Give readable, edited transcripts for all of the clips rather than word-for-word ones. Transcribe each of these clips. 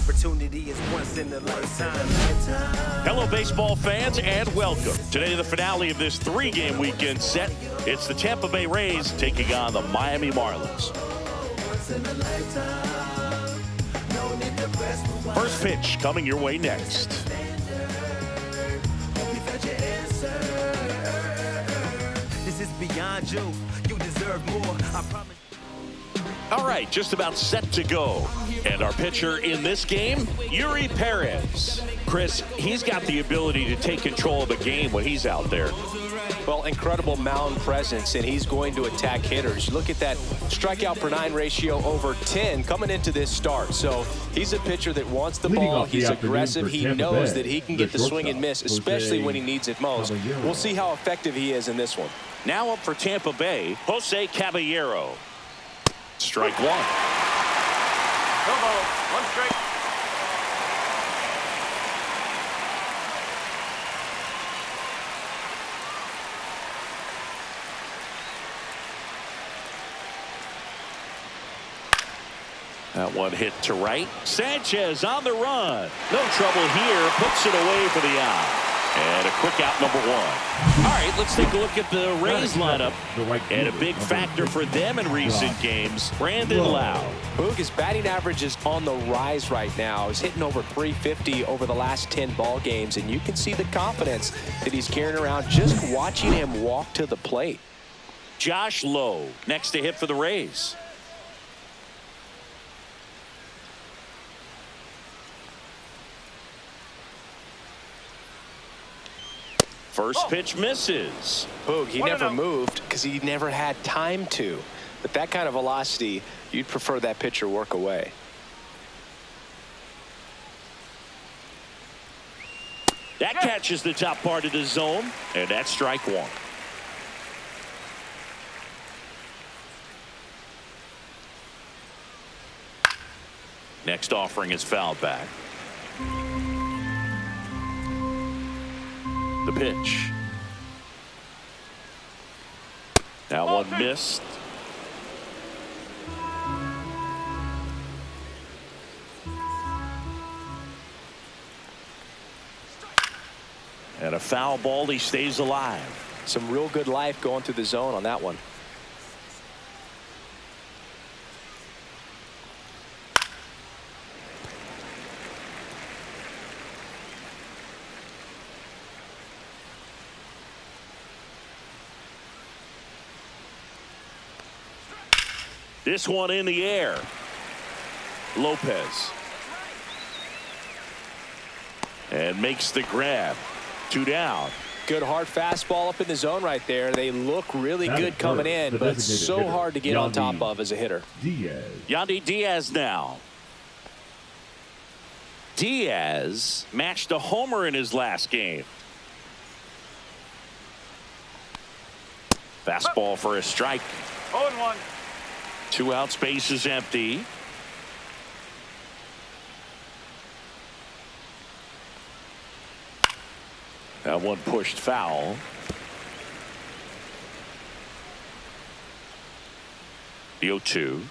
opportunity is once in a lifetime. Hello, baseball fans, and welcome. Today, the finale of this three-game weekend set. It's the Tampa Bay Rays taking on the Miami Marlins. First pitch coming your way next. This is beyond you. You deserve more. I promise. All right, just about set to go. And our pitcher in this game, Yuri Perez. Chris, he's got the ability to take control of the game when he's out there. Well, incredible mound presence, and he's going to attack hitters. Look at that strikeout per 9 ratio over 10 coming into this start. So he's a pitcher that wants the ball. He's aggressive. He knows that he can get the swing and miss, especially when he needs it most. We'll see how effective he is in this one. Now up for Tampa Bay, Jose Caballero. Strike one. No ball. One strike. That one hit to right. Sanchez on the run. No trouble here. Puts it away for the out. And a quick out, number one. All right, let's take a look at the Rays lineup. And a big factor for them in recent games, Brandon Lowe. Boog, his batting average is on the rise right now. He's hitting over 350 over the last 10 ball games, and you can see the confidence that he's carrying around just watching him walk to the plate. Josh Lowe next to hit for the Rays. First pitch misses. Boog, he never moved because he never had time to. But that kind of velocity, you'd prefer that pitcher work away. That catches the top part of the zone, and that's strike one. Next offering is fouled back. The pitch. That one missed. And a foul ball. He stays alive. Some real good life going through the zone on that one. This one in the air. Lopez. And makes the grab. 2 down. Good hard fastball up in the zone right there. They look really good coming in, but so hard to get on top of as a hitter. Yandy Diaz now. Diaz matched a homer in his last game. Fastball for a strike. 0-1. 2 outs, base is empty. That one pushed foul. The 0-2.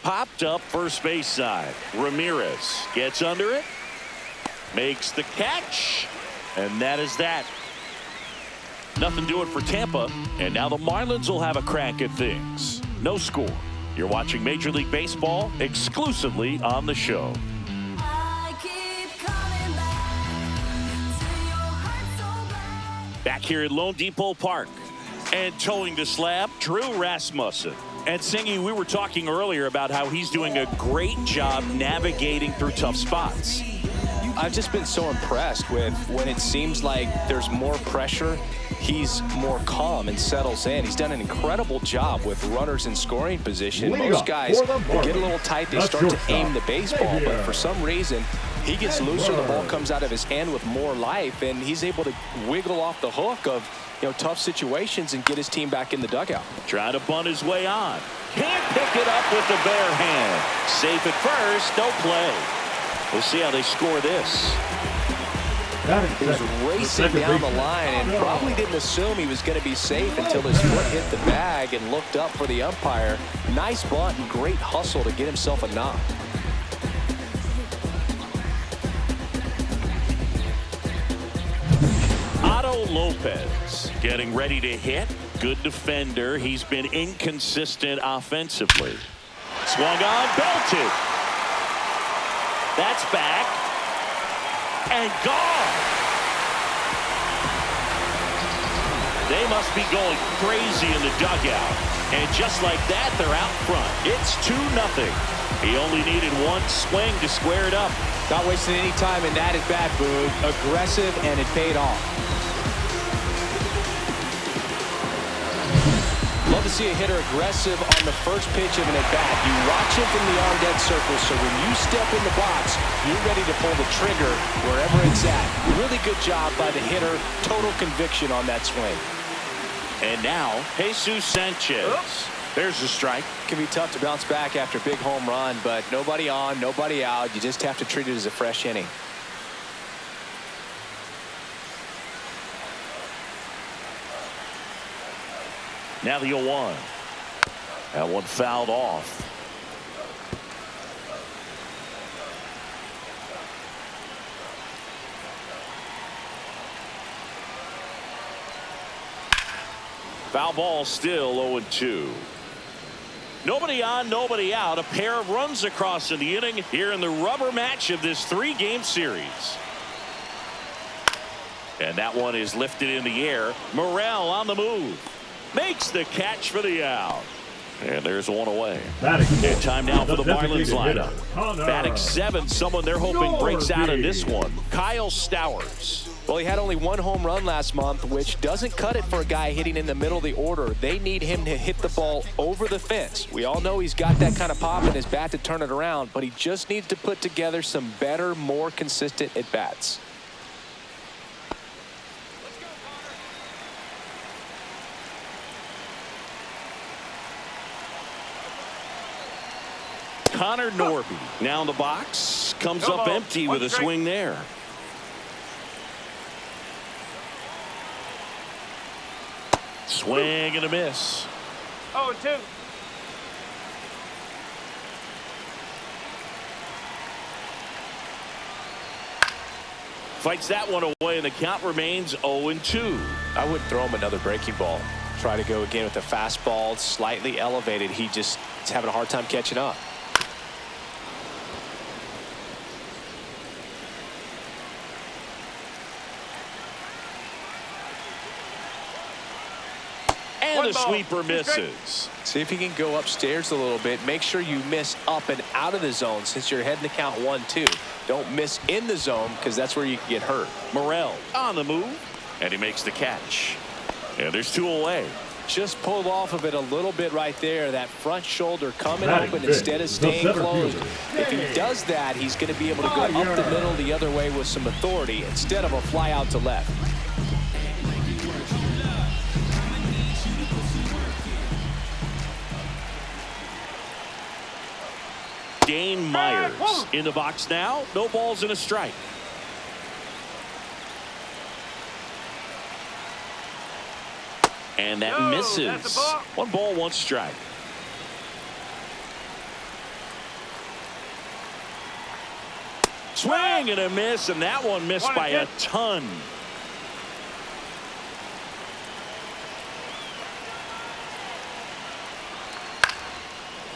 Popped up first base side. Ramirez gets under it. Makes the catch. And that is that. Nothing doing for Tampa, and now the Marlins will have a crack at things. No score. You're watching Major League Baseball exclusively on the show. Back here at Lone Depot Park, and towing the slab, Drew Rasmussen. And Singy, we were talking earlier about how he's doing a great job navigating through tough spots. I've just been so impressed with when it seems like there's more pressure, he's more calm and settles in. He's done an incredible job with runners in scoring position. Most guys get a little tight, they start to aim the baseball, but for some reason he gets looser, the ball comes out of his hand with more life, and he's able to wiggle off the hook of tough situations and get his team back in the dugout. Trying to bunt his way on. Can't pick it up with the bare hand. Safe at first, no play. We'll see how they score this. He was racing down the line and probably didn't assume he was going to be safe until his foot hit the bag and looked up for the umpire. Nice bunt and great hustle to get himself a knock. Otto Lopez getting ready to hit. Good defender. He's been inconsistent offensively. Swung on, belted. That's back. And gone. They must be going crazy in the dugout. And just like that, they're out front. It's 2-0. He only needed one swing to square it up. Not wasting any time in that at-bat, Boog. Aggressive, and it paid off. Love to see a hitter aggressive on the first pitch of an at-bat. You watch him from the on-deck circle, so when you step in the box, you're ready to pull the trigger wherever it's at. Really good job by the hitter. Total conviction on that swing. And now, Jesus Sanchez. Oops. There's a strike. Can be tough to bounce back after a big home run, but nobody on, nobody out. You just have to treat it as a fresh inning. Now the 0-1. That one fouled off. Foul ball, still 0-2. Nobody on, nobody out. A pair of runs across in the inning here in the rubber match of this 3-game series. And that one is lifted in the air. Morel on the move. Makes the catch for the out. And there's one away. And time now for the Marlins lineup. Batting 7, someone they're hoping breaks out in this one. Kyle Stowers. Well, he had only one home run last month, which doesn't cut it for a guy hitting in the middle of the order. They need him to hit the ball over the fence. We all know he's got that kind of pop in his bat to turn it around, but he just needs to put together some better, more consistent at-bats. Connor Norby now in the box. Comes up empty with a swing there. Swing and a miss. 0-2. Fights that one away, and the count remains 0-2. I wouldn't throw him another breaking ball. Try to go again with the fastball, slightly elevated. He just is having a hard time catching up. And the sweeper misses. See if he can go upstairs a little bit. Make sure you miss up and out of the zone since you're heading to count 1-2. Don't miss in the zone because that's where you can get hurt. Morel on the move, and he makes the catch. And there's 2 away. Just pulled off of it a little bit right there. That front shoulder coming open instead of staying closed. If he does that, he's going to be able to go up the middle the other way with some authority instead of a fly out to left. Dane Myers in the box now. No balls and a strike. And that misses. 1 ball, 1 strike. Swing and a miss, and that one missed by a ton.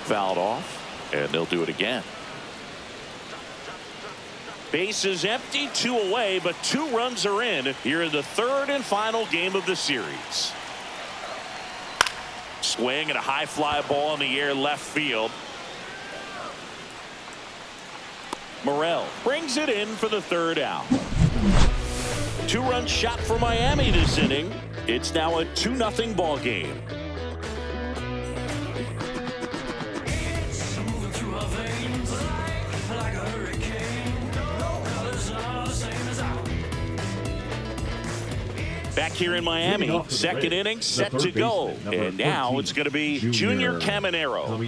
Fouled off. And they'll do it again. Bases empty, 2 away, but 2 runs are in here in the 3rd and final game of the series. Swing and a high fly ball in the air left field. Morel brings it in for the 3rd out. 2-run shot for Miami this inning. It's now a 2-0 ball game. Back here in Miami, 2nd inning set to go. And now it's going to be Junior Caminero.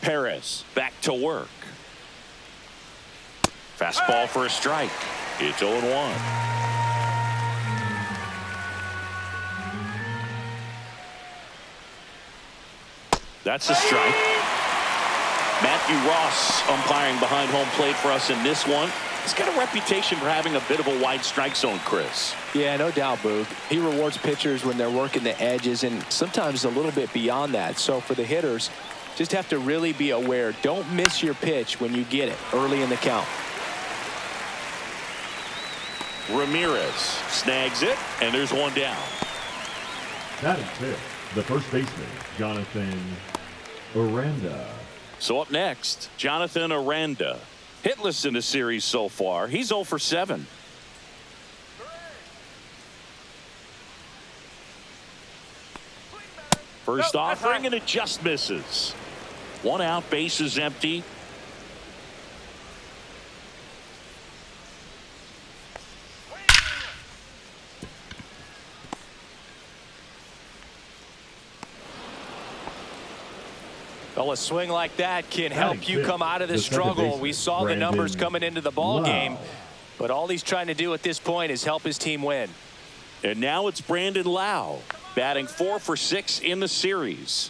Perez back to work. Fastball for a strike. It's 0-1. That's a strike. Matthew Ross umpiring behind home plate for us in this one. He's got a reputation for having a bit of a wide strike zone, Chris. Yeah, no doubt, Boog. He rewards pitchers when they're working the edges and sometimes a little bit beyond that. So for the hitters, just have to really be aware. Don't miss your pitch when you get it early in the count. Ramirez snags it, and there's one down. Batting fifth, the first baseman, Jonathan Aranda. So up next, Jonathan Aranda. Hitless in the series so far. He's 0 for 7. First offering, and it just misses. 1 out, base is empty. Well, a swing like that can help you come out of the struggle. We saw the numbers coming into the ball game, but all he's trying to do at this point is help his team win. And now it's Brandon Lau, batting 4 for 6 in the series.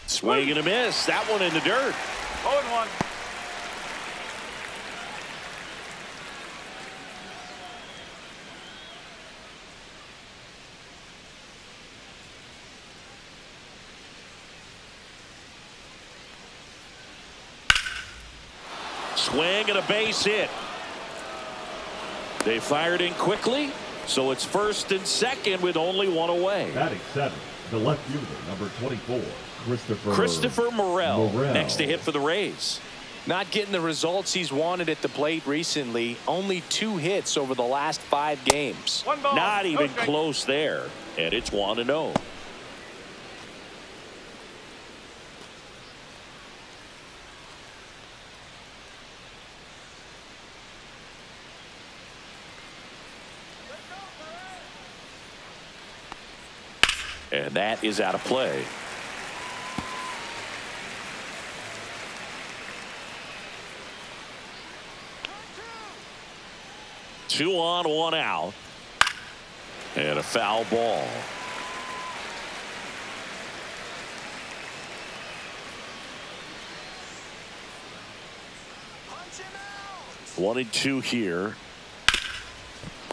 Swing and a miss. That one in the dirt. 0-1. Swing and a base hit. They fired in quickly, so it's first and second with only 1 away. Batting seventh, the left fielder, number 24, Christopher Morel next to hit for the Rays. Not getting the results he's wanted at the plate recently. Only 2 hits over the last 5 games. 1 ball. Not even Okay. close there, and it's 1-0. And that is out of play. Two on, 1 out. And a foul ball. One and 2 here.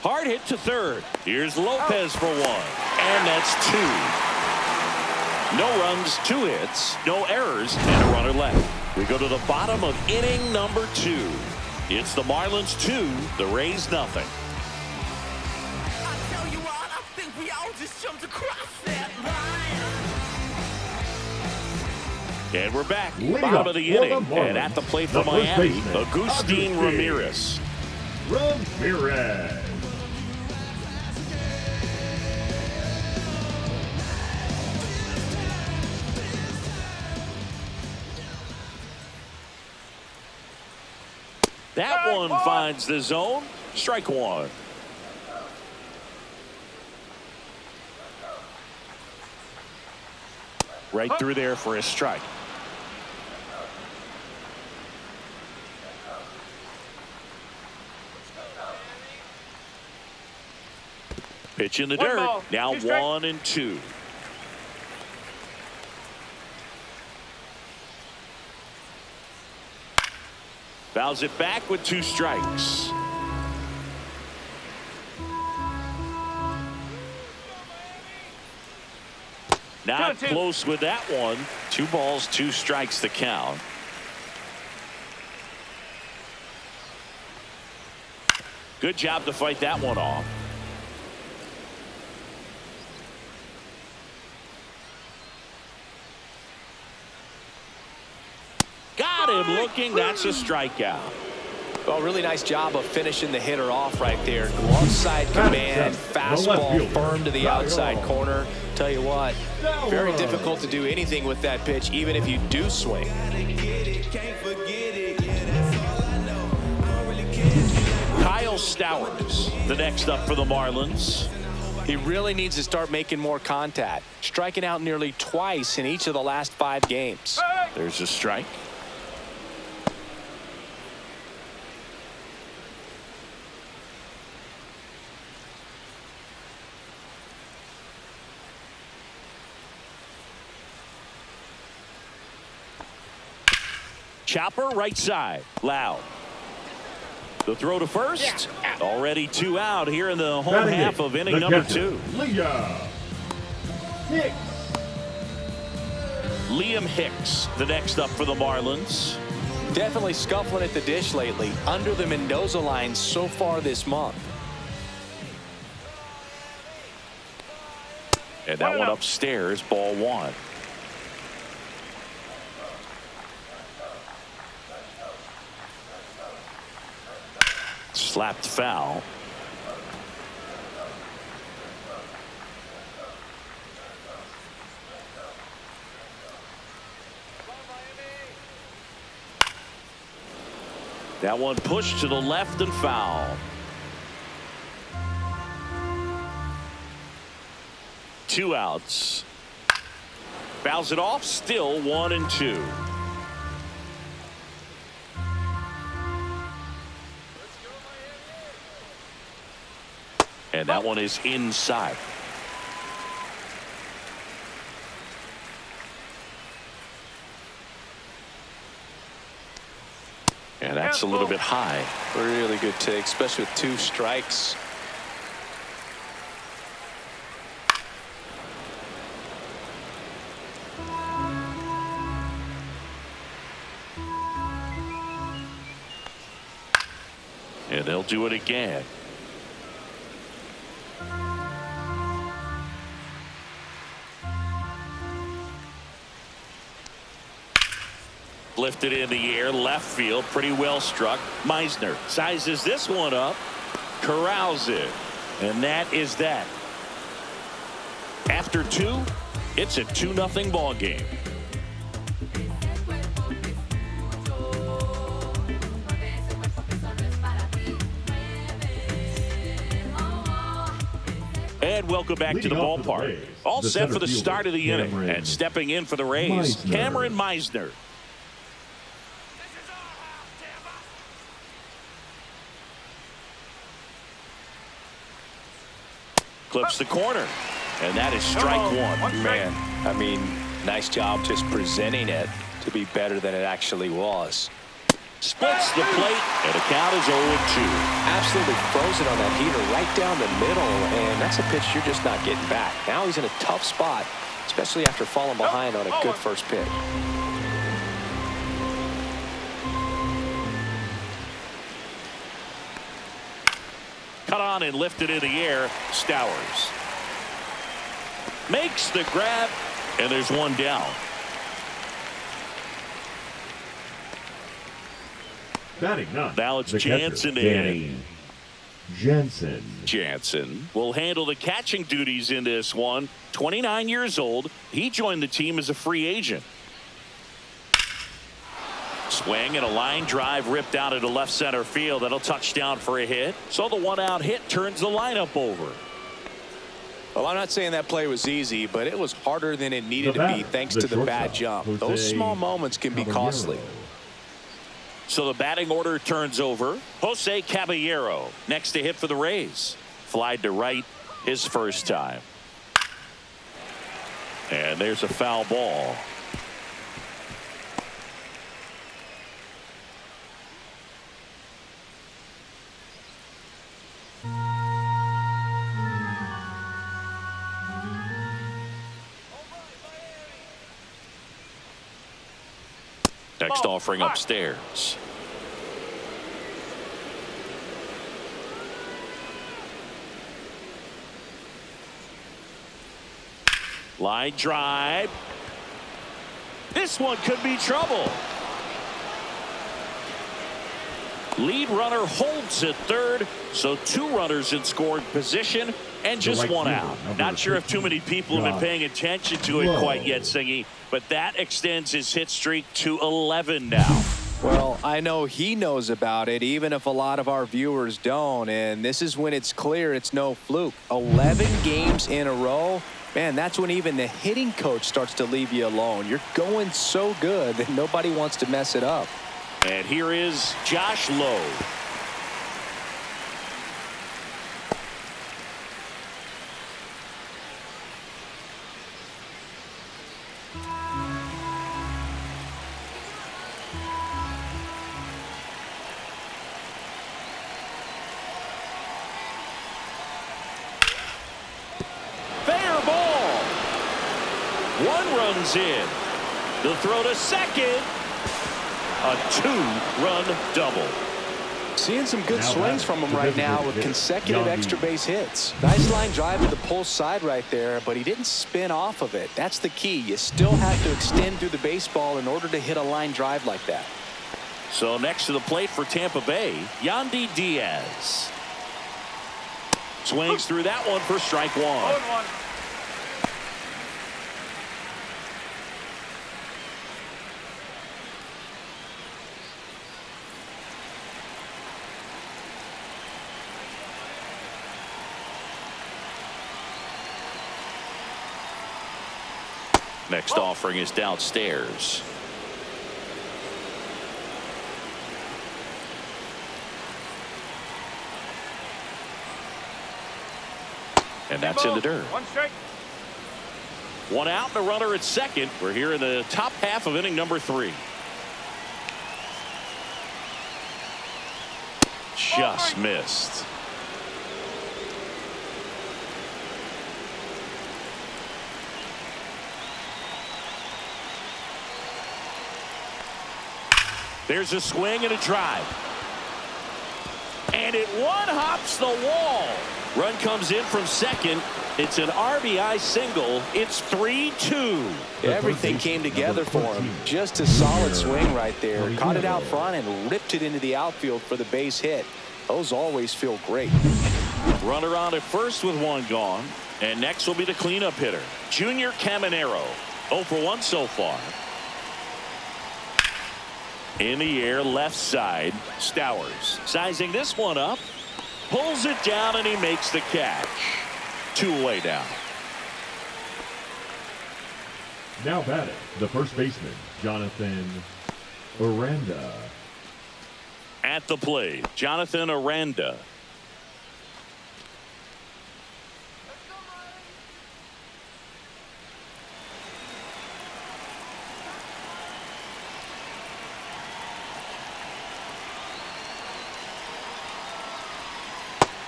Hard hit to third. Here's Lopez for 1. And that's 2. No runs, 2 hits, no errors, and a runner left. We go to the bottom of inning number 2. It's the Marlins 2, the Rays nothing. I tell you what, I think we all just jumped across that line. And we're back. Lead Bottom up of the for the inning. Marlins, And at the plate for the first Miami, baseman, Agustin Ramirez. Ramirez. That one finds the zone. Strike 1. Right through there for a strike. Pitch in the 1 dirt. ball, Now 2 strikes. 1 and 2. Fouls it back with 2 strikes. Not 2-2. close with that one. 2 balls, 2 strikes to count. Good job to fight that one off. Got him looking. That's a strikeout. Well, really nice job of finishing the hitter off right there. Glove side command, fastball firm to the outside corner. Tell you what, very difficult to do anything with that pitch, even if you do swing. Kyle Stowers, the next up for the Marlins. He really needs to start making more contact, striking out nearly twice in each of the last 5 games. There's a strike. Chopper right side. Loud. The throw to first. Already 2 out here in the home half of inning number 2. Liam Hicks, the next up for the Marlins. Definitely scuffling at the dish lately. Under the Mendoza line so far this month. And that one upstairs, ball 1. Slapped foul. That one pushed to the left and foul. 2 outs. Fouls it off, still 1-2. And that one is inside. And that's a little bit high. Really good take, especially with 2 strikes. And they'll do it again. Lifted in the air, left field, pretty well struck. Meisner sizes this one up, corrals it, and that is that. After 2, it's a 2-0 ball game. And welcome back to the ballpark. All set for the start of the inning, and stepping in for the Rays, Cameron Meisner. Clips the corner, and that is strike 1. Man, I mean, nice job just presenting it to be better than it actually was. Splits the plate, and the count is 0-2. Absolutely frozen on that heater right down the middle, and that's a pitch you're just not getting back. Now he's in a tough spot, especially after falling behind on a good first pitch. Cut on and lifted in the air. Stowers makes the grab, and there's 1 down. Batting 9. Now it's the Jansen catcher, in. Danny Jansen. Jansen will handle the catching duties in this one. 29 years old. He joined the team as a free agent. Swing and a line drive ripped out into left center field. That'll touchdown for a hit. So the 1-out hit turns the lineup over. Well, I'm not saying that play was easy, but it was harder than it needed to be thanks to the bad jump. Those small moments can be costly. So the batting order turns over. Jose Caballero next to hit for the Rays. Flied to right his first time. And there's a foul ball. Next offering upstairs. Line drive. This one could be trouble. Lead runner holds at third, so 2 runners in scoring position and just 1 out. Not sure if too many people have been paying attention to it quite yet, Singy, but that extends his hit streak to 11 now. Well, I know he knows about it, even if a lot of our viewers don't. And this is when it's clear it's no fluke. 11 games in a row. Man, that's when even the hitting coach starts to leave you alone. You're going so good that nobody wants to mess it up. And here is Josh Lowe. One run's in. The throw to second. A two-run double. Seeing some good swings from him right now with consecutive extra base hits. Nice line drive to the pull side right there, but he didn't spin off of it. That's the key. You still have to extend through the baseball in order to hit a line drive like that. So next to the plate for Tampa Bay, Yandy Diaz. Swings through that one for strike one. 0-1. Next offering is downstairs. And that's in the dirt. One strike. One out and a runner at second. We're here in the top half of inning number 3. Just missed. There's a swing and a drive. And it one-hops the wall. Run comes in from second. It's an RBI single. It's 3-2. Everything came together for him. Just a solid swing right there. Caught it out front and ripped it into the outfield for the base hit. Those always feel great. Runner on at first with one gone. And next will be the cleanup hitter, Junior Caminero. 0 for 1 so far. In the air, left side. Stowers sizing this one up. Pulls it down and he makes the catch. 2 away now. Now batting, the first baseman, Jonathan Aranda. At the plate, Jonathan Aranda.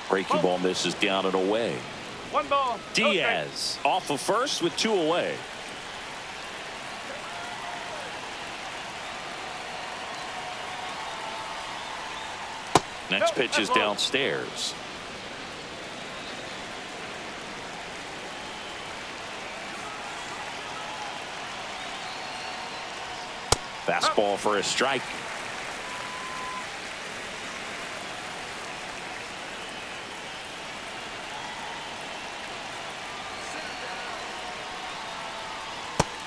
Breaking ball misses down and away. 1 ball. Diaz off of first with 2 away. Next pitch is downstairs. Fastball for a strike.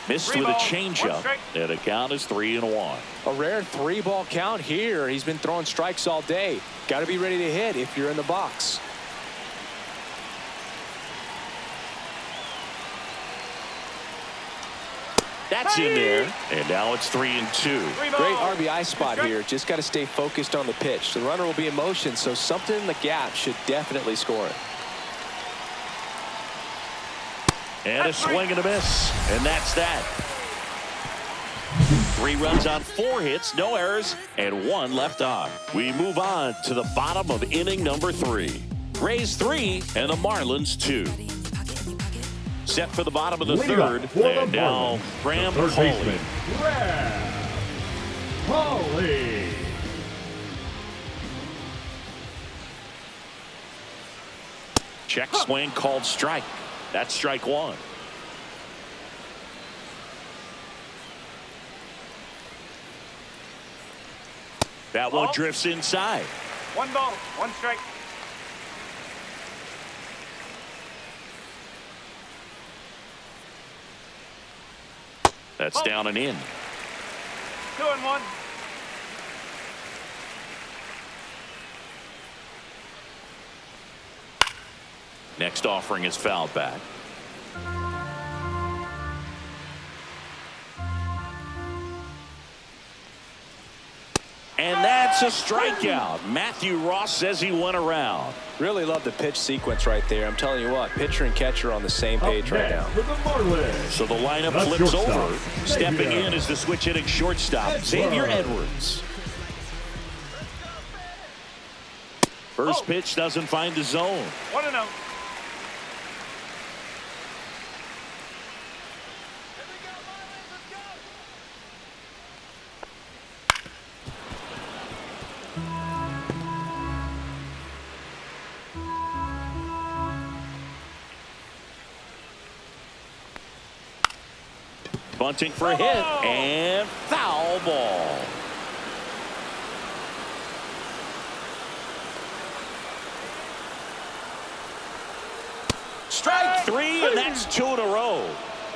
Missed with a changeup, and the count is 3-1. A rare 3-ball count here. He's been throwing strikes all day. Got to be ready to hit if you're in the box. That's in there, and now it's 3-2. Great RBI spot here. Just got to stay focused on the pitch. The runner will be in motion, so something in the gap should definitely score it. And a swing and a miss. And that's that. 3 runs on 4 hits, no errors, and 1 left on. We move on to the bottom of inning number 3. Rays 3 and the Marlins 2. Set for the bottom of the third. And now Graham Pauley. Pauley. Check swing called strike. That's strike 1. That one drifts inside. 1 ball, 1 strike. That's down and in. 2-1. Next offering is fouled back. And that's a strikeout. Matthew Ross says he went around. Really love the pitch sequence right there. I'm telling you what, pitcher and catcher are on the same page right now. For the Marlins. So the lineup The flips shortstop, over. Stepping Xavier. in is the switch hitting shortstop, Xavier Edwards. First pitch doesn't find the zone. 1-0. Bunting for a hit and foul ball. Strike three, and that's 2 in a row.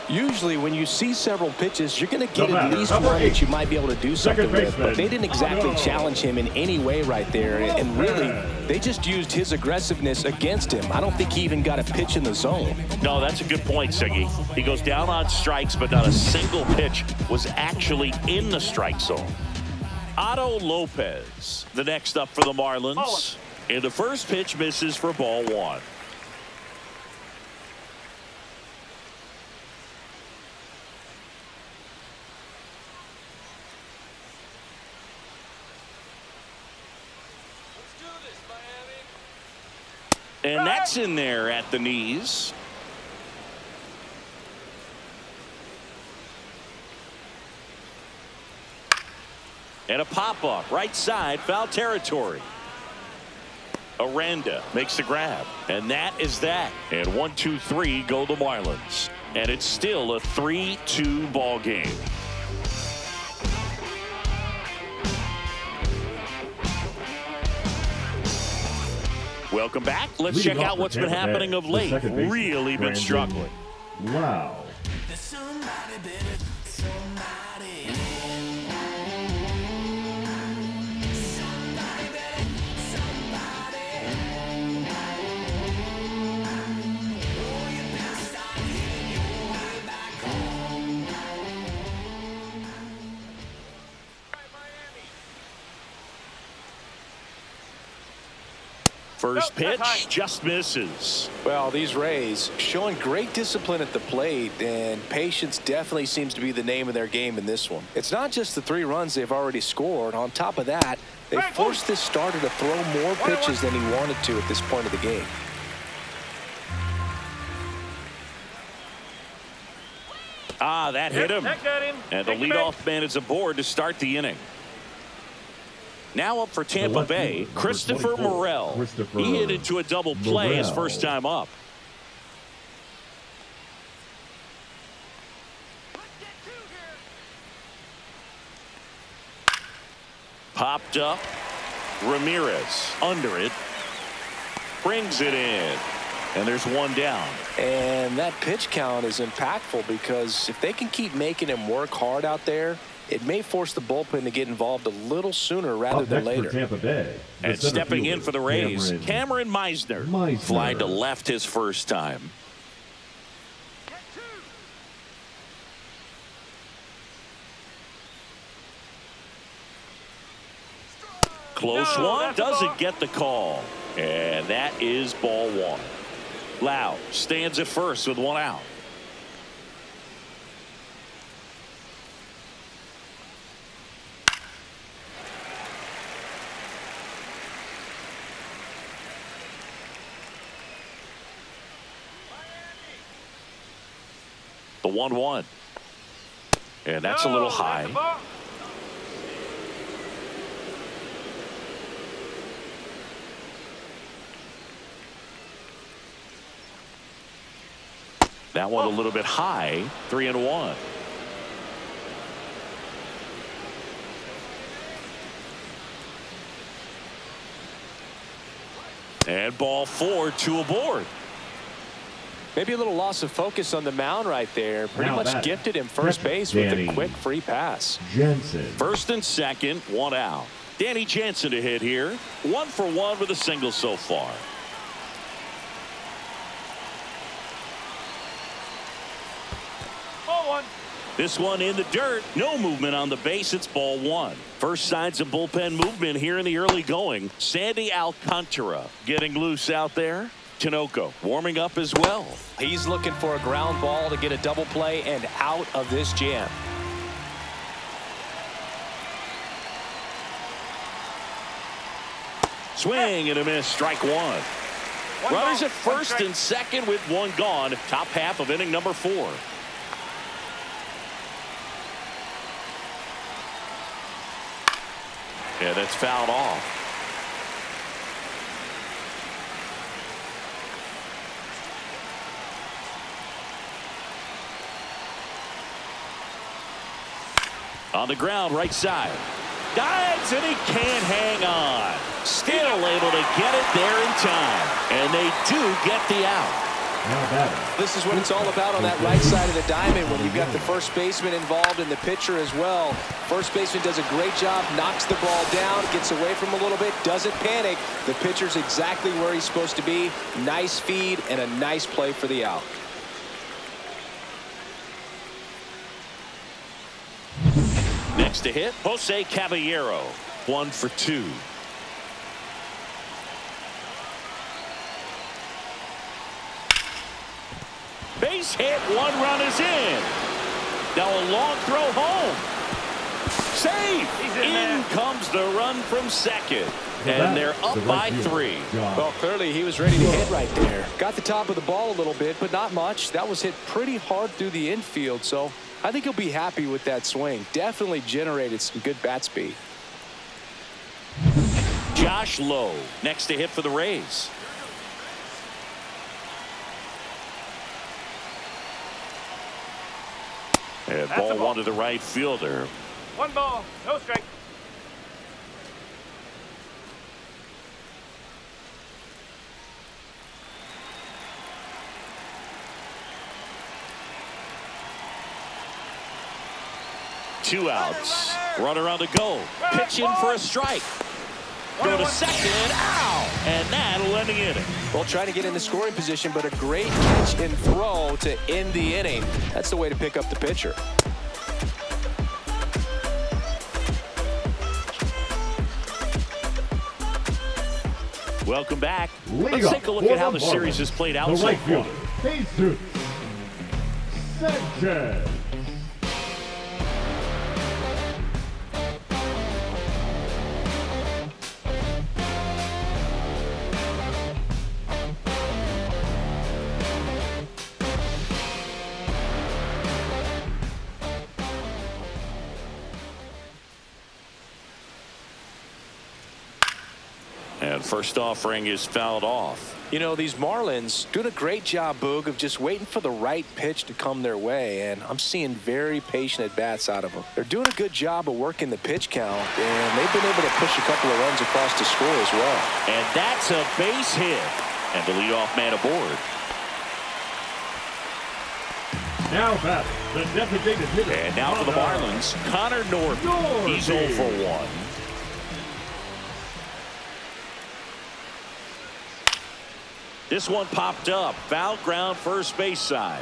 Usually when you see several pitches, you're going to get No at matter. least Number one 8. that you might be able to do something with. baseman. But they didn't exactly No. challenge him in any way right there. And really, they just used his aggressiveness against him. I don't think he even got a pitch in the zone. No, that's a good point, Siggy. He goes down on strikes, but not a single pitch was actually in the strike zone. Otto Lopez, the next up for the Marlins. And the first pitch misses for ball 1. And that's in there at the knees. And a pop-up right side, foul territory. Aranda makes the grab, and that is that. And 1-2-3 go the Marlins, and it's still a 3-2 ball game. Welcome back. Let's Leading check off out for what's been Tampa Bay, happening of the late. second baseman, Really been Brandon struggling. Wow. First pitch just misses. Well, these Rays showing great discipline at the plate, and patience definitely seems to be the name of their game in this one. It's not just the 3 runs they've already scored. On top of that, they forced this starter to throw more pitches than he wanted to at this point of the game. Ah, that hit him. That got him. And the Take it leadoff man is aboard to start the inning. Now up for Tampa left Bay, fielder, number Christopher 24, Morel. Christopher He hit into a double play his Morel. first time up. Popped up. Ramirez under it. Brings it in. And there's one down. And that pitch count is impactful because if they can keep making him work hard out there, it may force the bullpen to get involved a little sooner rather Up than next later. for Tampa Bay. the And center stepping in fielder, for the Rays, Cameron Meisner. Flying to left his first time. Close No, one, that's a doesn't ball. get the call. And that is ball 1. Lau stands at first with 1 out. The 1-1. And that's a little high. That one a little bit high. 3-1. And ball 4, 2 aboard. Maybe a little loss of focus on the mound right there. Pretty Now much that- gifted him first base with a quick free pass. Jensen. First and second, 1 out. Danny Jansen to hit here. 1 for 1 with a single so far. This one in the dirt. No movement on the base. It's ball one. First signs of bullpen movement here in the early going. Sandy Alcantara getting loose out there. Tinoco warming up as well. He's looking for a ground ball to get a double play and out of this jam. Swing and a miss. Strike one. Runners at first and second with one gone. Top half of inning number 4. Yeah, that's fouled off. On the ground, right side. Dives, and he can't hang on. Still able to get it there in time. And they do get the out. This is what it's all about on that right side of the diamond when you've got the first baseman involved and the pitcher as well. First baseman does a great job, knocks the ball down, gets away from him a little bit, doesn't panic. The pitcher's exactly where he's supposed to be. Nice feed and a nice play for the out. Next to hit, Jose Caballero. 1 for 2. Base hit, 1 run is in. Now a long throw home. Safe. In comes the run from second. And they're up by 3. Well, clearly he was ready to hit right there. Got the top of the ball a little bit, but not much. That was hit pretty hard through the infield, so I think he'll be happy with that swing. Definitely generated some good bat speed. Josh Lowe next to hit for the Rays. And ball 1 to the right fielder. 1 ball, no strike. Two outs. Runner on the go. Pitch in for a strike. Go to second. Ow! And that'll end the inning. Well, trying to get in the scoring position, but a great catch and throw to end the inning. That's the way to pick up the pitcher. Welcome back. Let's take a look at how the series has played out so far. Sanchez. And first offering is fouled off. You know, these Marlins doing a great job, Boog, of just waiting for the right pitch to come their way, and I'm seeing very patient at-bats out of them. They're doing a good job of working the pitch count, and they've been able to push a couple of runs across to score as well. And that's a base hit. And the leadoff man aboard. Now back, the designated hitter. And now for the Marlins, Connor Norton. He's 0 for 1. This one popped up. Foul ground first base side.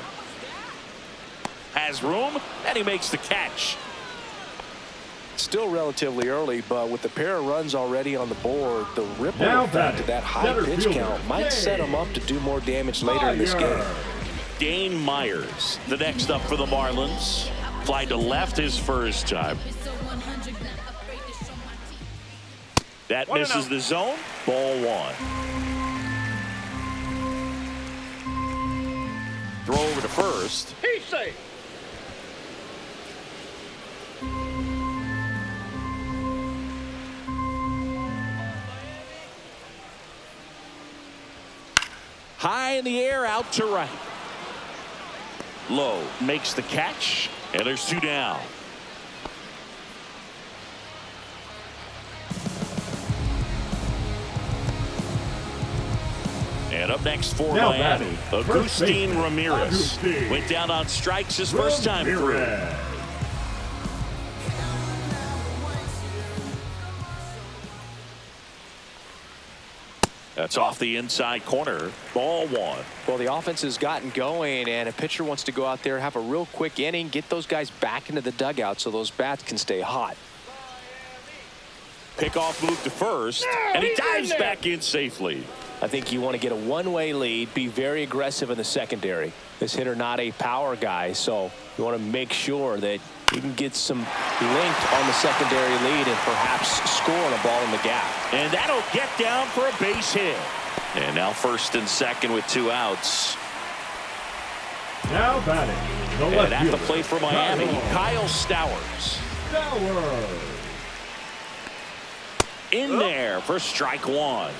Has room, and he makes the catch. Still relatively early, but with the pair of runs already on the board, the ripple effect of that high pitch count might set him up to do more damage later in this game. Dane Myers, the next up for the Marlins. Fly to left his first time. That misses the zone. Ball 1. Throw over to first. He's safe. High in the air, out to right. Lowe makes the catch, and there's 2 down. And up next for Miami, Agustin Ramirez. Went down on strikes his first time through. That's off the inside corner. Ball one. Well, the offense has gotten going, and a pitcher wants to go out there, have a real quick inning, get those guys back into the dugout so those bats can stay hot. Pickoff move to first, and he dives back in safely. I think you want to get a one-way lead, be very aggressive in the secondary. This hitter not a power guy, so you want to make sure that you can get some length on the secondary lead and perhaps scoring a ball in the gap. And that'll get down for a base hit. And now first and second with 2 outs. Now batting. The And left at the fielder, plate for Miami, Kyle Stowers. Stowers. In there for strike one.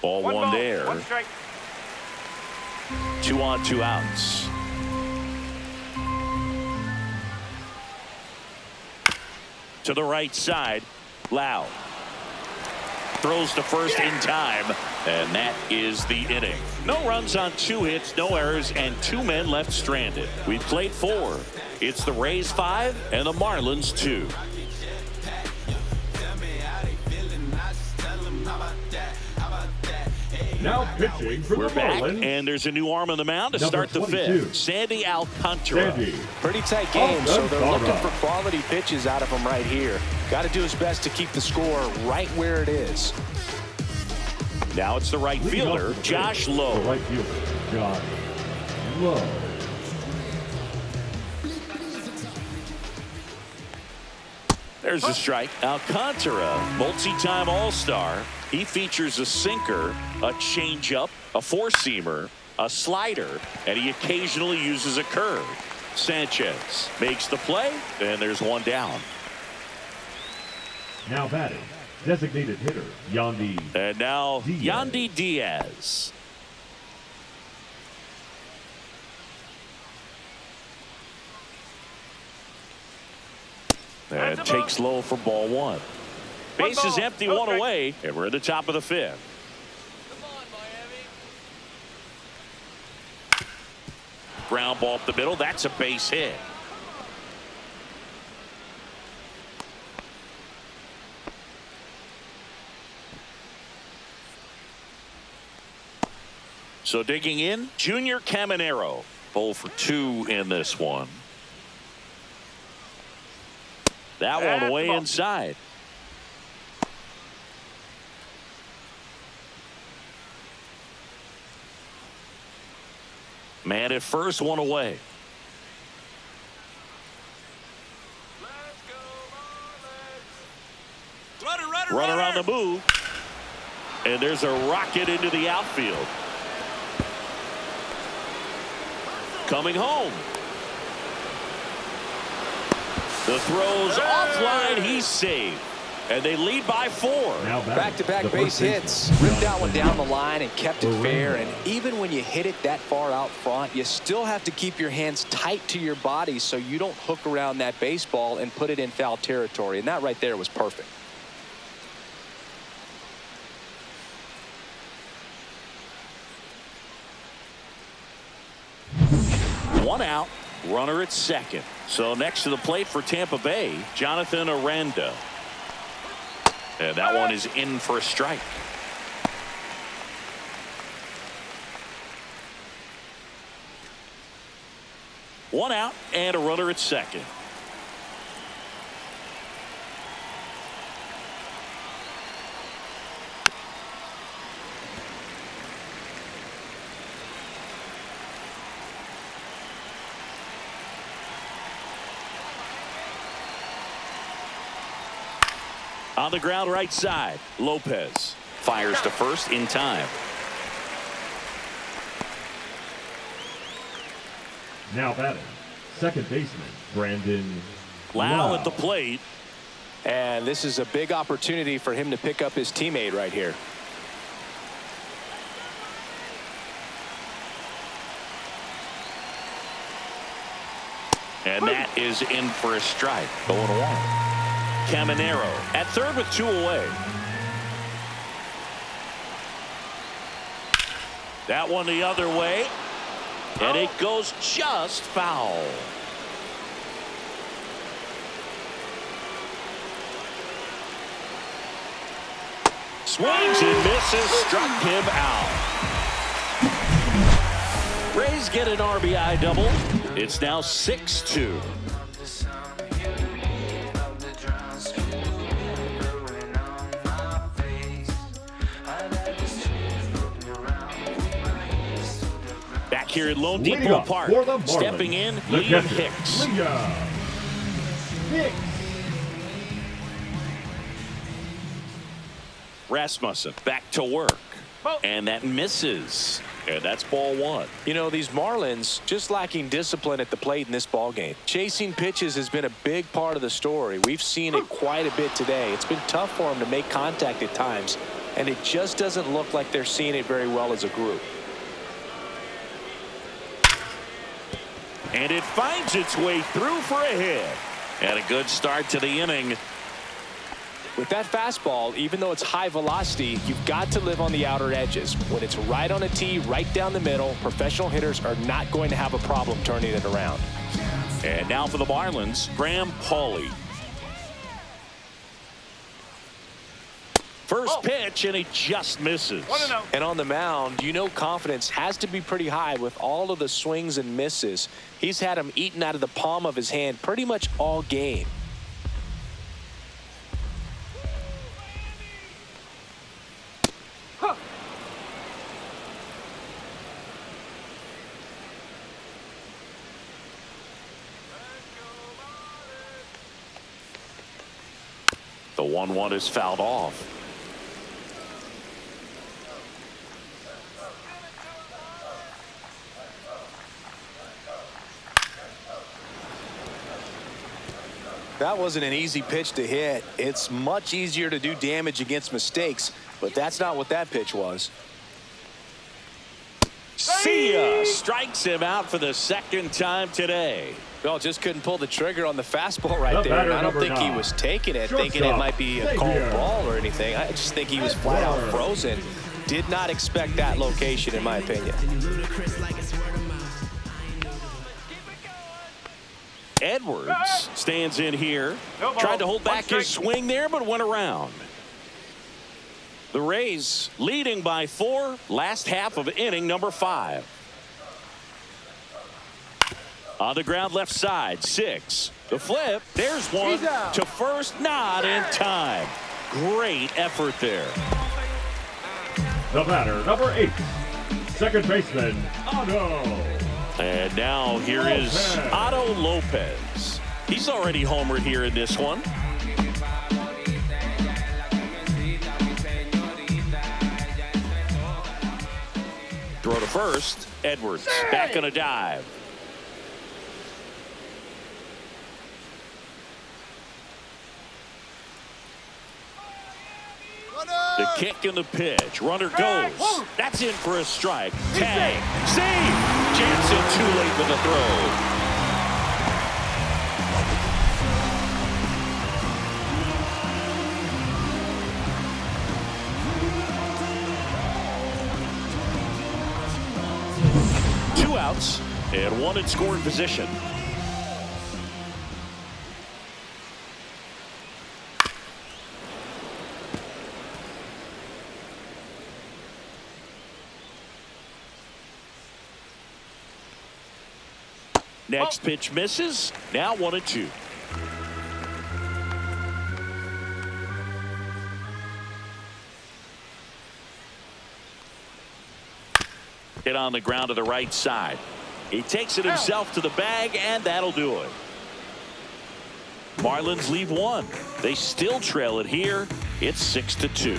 Ball one ball, there. 1 strike. 2 on, 2 outs. To the right side, Lau. Throws to first in time, and that is the inning. No runs on 2 hits, no errors, and 2 men left stranded. We've played 4. It's the Rays 5 and the Marlins 2. Now pitching for We're the back, Marlins. and there's a new arm on the mound to Number start the 22. 5th. Sandy Alcantara. Sandy. Pretty tight game, so they're Alcantara. looking for quality pitches out of him right here. Got to do his best to keep the score right where it is. Now it's the right Leading off fielder, the Josh plate, Lowe. The right fielder, Josh Lowe. There's a strike. Alcantara, multi-time All-Star. He features a sinker, a changeup, a 4-seamer, a slider, and he occasionally uses a curve. Sanchez makes the play, and there's 1 down. Now batting, designated hitter, Yandy. And now Diaz. Yandy Diaz. And takes low for ball 1. Base is empty, 1 away, and we're at the top of the 5th. Ground ball up the middle. That's a base hit. So digging in, Junior Caminero. 0 for 2 in this one. That one way inside. Man at first, 1 away. Runner on the move. And there's a rocket into the outfield. Coming home. The throw's offline. He's safe. And they lead by 4. Now batting, Back-to-back the base first hits. baseman, Ripped that one down the Jonathan line and kept it Orlando. fair. And even when you hit it that far out front, you still have to keep your hands tight to your body so you don't hook around that baseball and put it in foul territory. And that right there was perfect. One out, runner at second. So next to the plate for Tampa Bay, Jonathan Aranda. And that one is in for a strike. One out and a runner at second. On the ground right side, Lopez fires to first in time. Now batting, second baseman, Brandon Lau at the plate. And this is a big opportunity for him to pick up his teammate right here. And that is in for a strike. 0-1. Caminero at third with 2 away. That one the other way. And it goes just foul. Swings and misses, struck him out. Rays get an RBI double. It's now 6-2. Back here at Lone Depot Park, stepping in, Liam Hicks. Rasmussen back to work. And that misses. And that's ball one. You know, these Marlins just lacking discipline at the plate in this ball game. Chasing pitches has been a big part of the story. We've seen it quite a bit today. It's been tough for them to make contact at times, and it just doesn't look like they're seeing it very well as a group. And it finds its way through for a hit. And a good start to the inning. With that fastball, even though it's high velocity, you've got to live on the outer edges. When it's right on a tee, right down the middle, professional hitters are not going to have a problem turning it around. And now for the Marlins, Graham Pauley. First pitch, and he just misses. And on the mound, you know confidence has to be pretty high with all of the swings and misses. He's had them eaten out of the palm of his hand pretty much all game. The 1-1 is fouled off. That wasn't an easy pitch to hit. It's much easier to do damage against mistakes, but that's not what that pitch was. See ya! Strikes him out for the second time today. Well, just couldn't pull the trigger on the fastball right there. And I don't think he was taking it, thinking it might be a called ball or anything. I just think he was flat out frozen. Did not expect that location, in my opinion. Edwards stands in here. Tried to hold back his swing there, but went around. The Rays leading by 4, last half of inning number 5. On the ground left side, 6. The flip, there's one to first, not in time. Great effort there. The batter, number 8, second baseman, Otto. And now here is Otto Lopez. He's already homered here in this one. Throw to first. Edwards back on a dive. The kick and the pitch. Runner goes. That's in for a strike. Tag. Save. Jansen too late with the throw. Two outs and one in scoring position. Next pitch misses. Now 1-2. Hit on the ground to the right side. He takes it himself to the bag, and that'll do it. Marlins lead 1. They still trail it here. It's 6-2.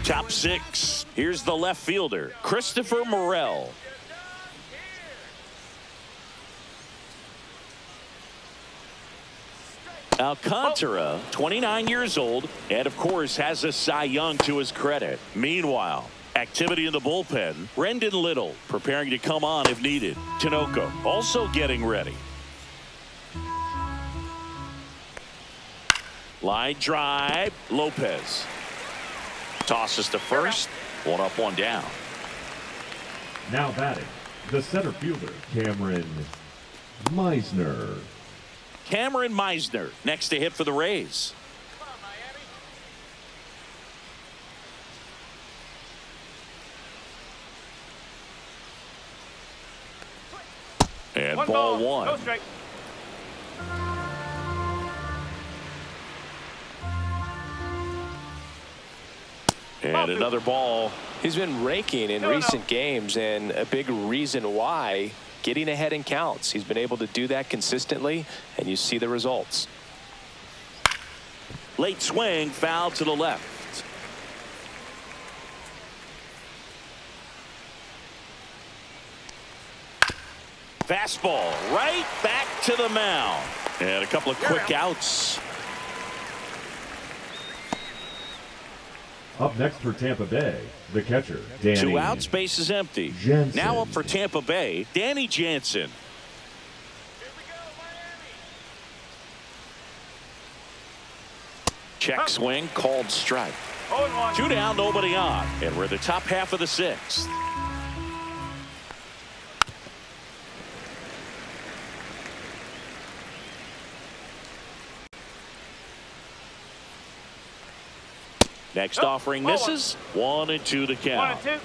Top 6. Here's the left fielder, Christopher Morel. Alcantara, 29 years old, and of course has a Cy Young to his credit. Meanwhile, activity in the bullpen. Brendan Little preparing to come on if needed. Tinoco also getting ready. Line drive. Lopez tosses to first. 1 up, 1 down. Now batting, the center fielder, Cameron Meisner. Cameron Meisner next to hit for the Rays. And ball 1. No strike. And another ball. He's been raking in recent games, and a big reason why, getting ahead in counts. He's been able to do that consistently, and you see the results. Late swing, foul to the left. Fastball right back to the mound. And a couple of quick outs. Up next for Tampa Bay, the catcher, Danny. 2 outs, base is empty. Jensen. Now up for Tampa Bay, Danny Jansen. Check swing, called strike. 0-1. 2 down, nobody on. And we're in the top half of the 6th. Next offering misses. 1-2 the count. 1-2.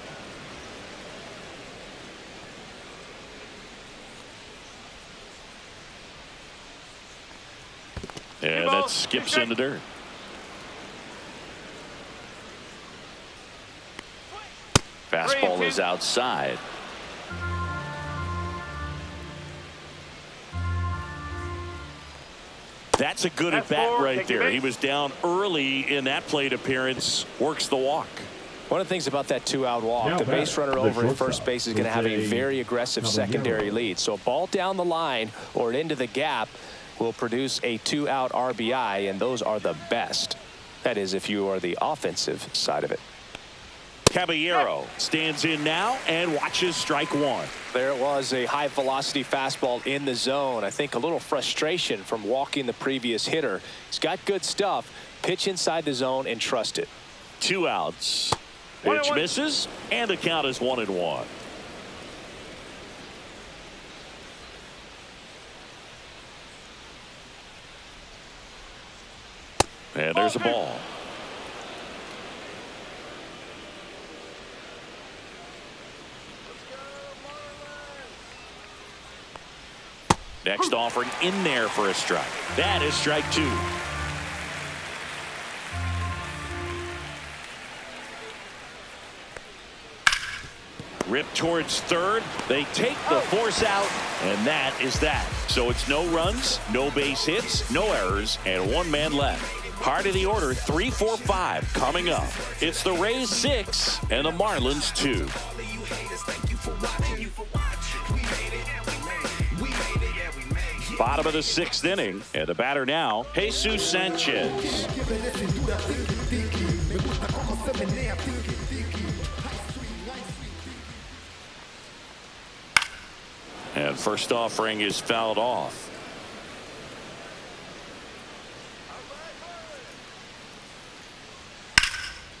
And that skips in the dirt. Fastball is outside. That's a good at bat right there. He was down early in that plate appearance. Works the walk. One of the things about that 2-out walk, Now the base runner over at first base is going to have a Jose very aggressive secondary lead. So a ball down the line or into the gap will produce a 2-out RBI, and those are the best. That is, if you are the offensive side of it. Caballero stands in now and watches strike 1. There it was, a high velocity fastball in the zone. I think a little frustration from walking the previous hitter. He's got good stuff. Pitch inside the zone and trust it. 2 outs. Pitch misses, and the count is 1-1. And there's a ball. Next offering in there for a strike. That is strike 2. Rip towards third. They take the force out, and that is that. So it's no runs, no base hits, no errors, and 1 man left. Part of the order, 3, 4, 5 coming up. It's the Rays 6 and the Marlins 2. Bottom of the 6th inning, and the batter now, Jesus Sanchez. And first offering is fouled off.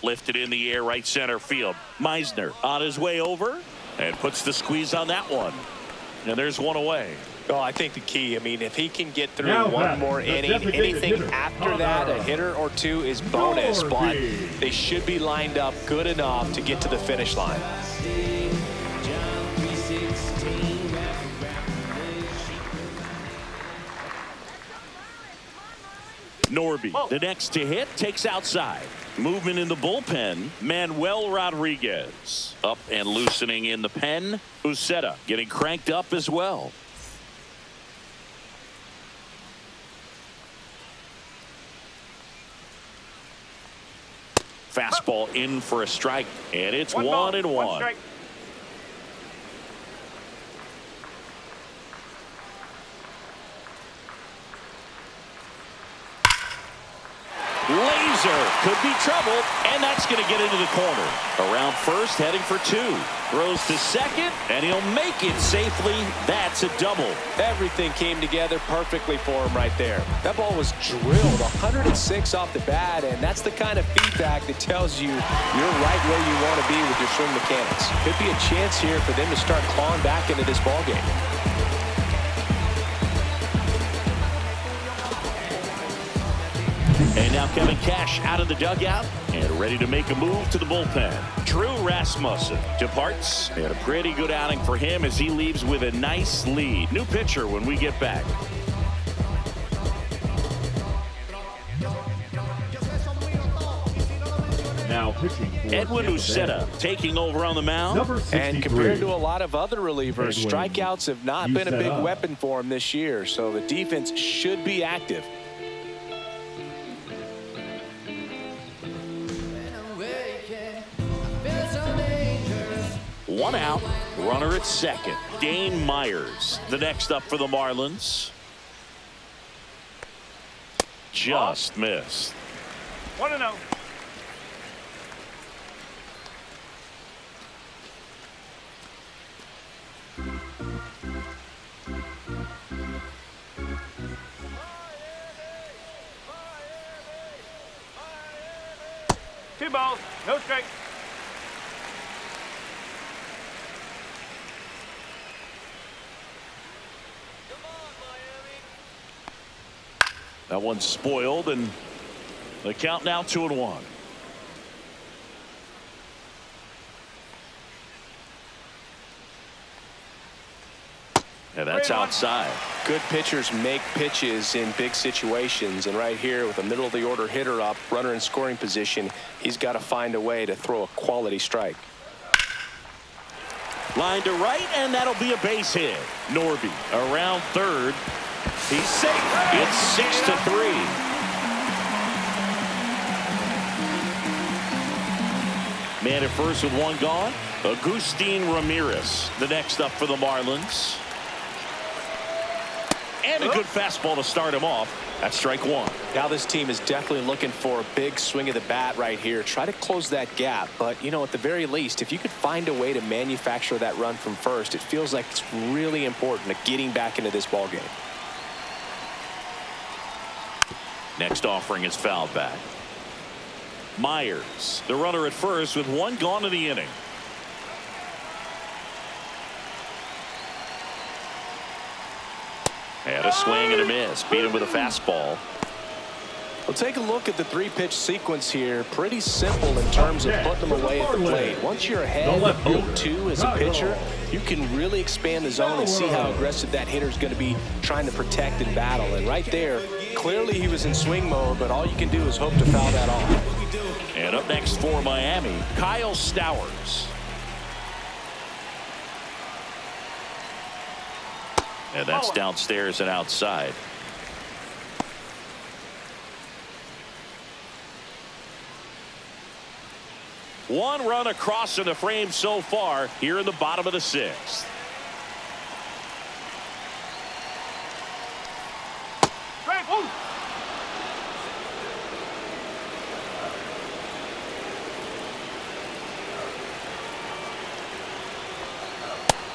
Lifted in the air, right center field. Meisner on his way over and puts the squeeze on that one. And there's 1 away. Well, I think the key, I mean, if he can get through Now one more the inning, designated anything hitter, after that, a hitter or 2 is bonus, but Dorothy. they should be lined up good enough to get to the finish line. Norby, the next to hit, takes outside. Movement in the bullpen. Manuel Rodriguez up and loosening in the pen. Uceta getting cranked up as well. Fastball in for a strike, and it's 1-1. 1 strike. Lays laser could be trouble, and that's going to get into the corner. Around first, heading for two. Throws to second, and he'll make it safely. That's a double. Everything came together perfectly for him right there. That ball was drilled 106 off the bat, and that's the kind of feedback that tells you you're right where you want to be with your swing mechanics. Could be a chance here for them to start clawing back into this ball game. And now Kevin Cash out of the dugout and ready to make a move to the bullpen. Drew Rasmussen departs, and a pretty good outing for him as he leaves with a nice lead. New pitcher when we get back. Now pitching for Edwin Tampa Bay. Uceta taking over on the mound. Number 63. And compared to a lot of other relievers, Edwin strikeouts have not been a big Uceta. weapon for him this year, so the defense should be active. One out, runner at second. Dane Myers, the next up for the Marlins. Just missed. 1-0. Two balls, no strikes. That one's spoiled, and the count now 2-1. And that's outside. Good pitchers make pitches in big situations, and right here with a middle of the order hitter up, runner in scoring position, he's got to find a way to throw a quality strike. Line to right, and that'll be a base hit. Norby around third. He's safe. It's 6-3. Man at first with one gone. Agustin Ramirez, the next up for the Marlins. And a good fastball to start him off. That's strike one. Now this team is definitely looking for a big swing of the bat right here. Try to close that gap, but you know, at the very least, if you could find a way to manufacture that run from first, it feels like it's really important to getting back into this ball game. Next offering is fouled back. Myers, the runner at first with one gone in the inning. And a swing and a miss. Beat him with a fastball. Well, take a look at the three-pitch sequence here. Pretty simple in terms of putting them away at the plate. Once you're ahead 0-2 as a pitcher, you can really expand the zone and see how aggressive that hitter is going to be trying to protect and battle. And right there, clearly he was in swing mode, but all you can do is hope to foul that off. And up next for Miami, Kyle Stowers. And that's downstairs and outside. One run across in the frame so far here in the bottom of the sixth.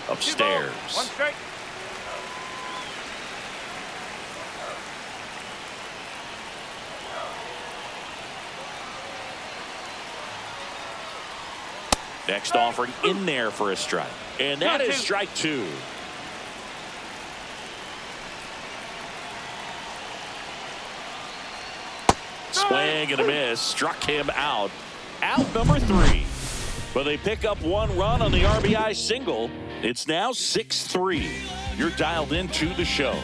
Upstairs. One strike. Next offering in there for a strike. And that is strike two. Swing and a miss. Struck him out. Out number 3. But they pick up one run on the RBI single. It's now 6-3. You're dialed into the show.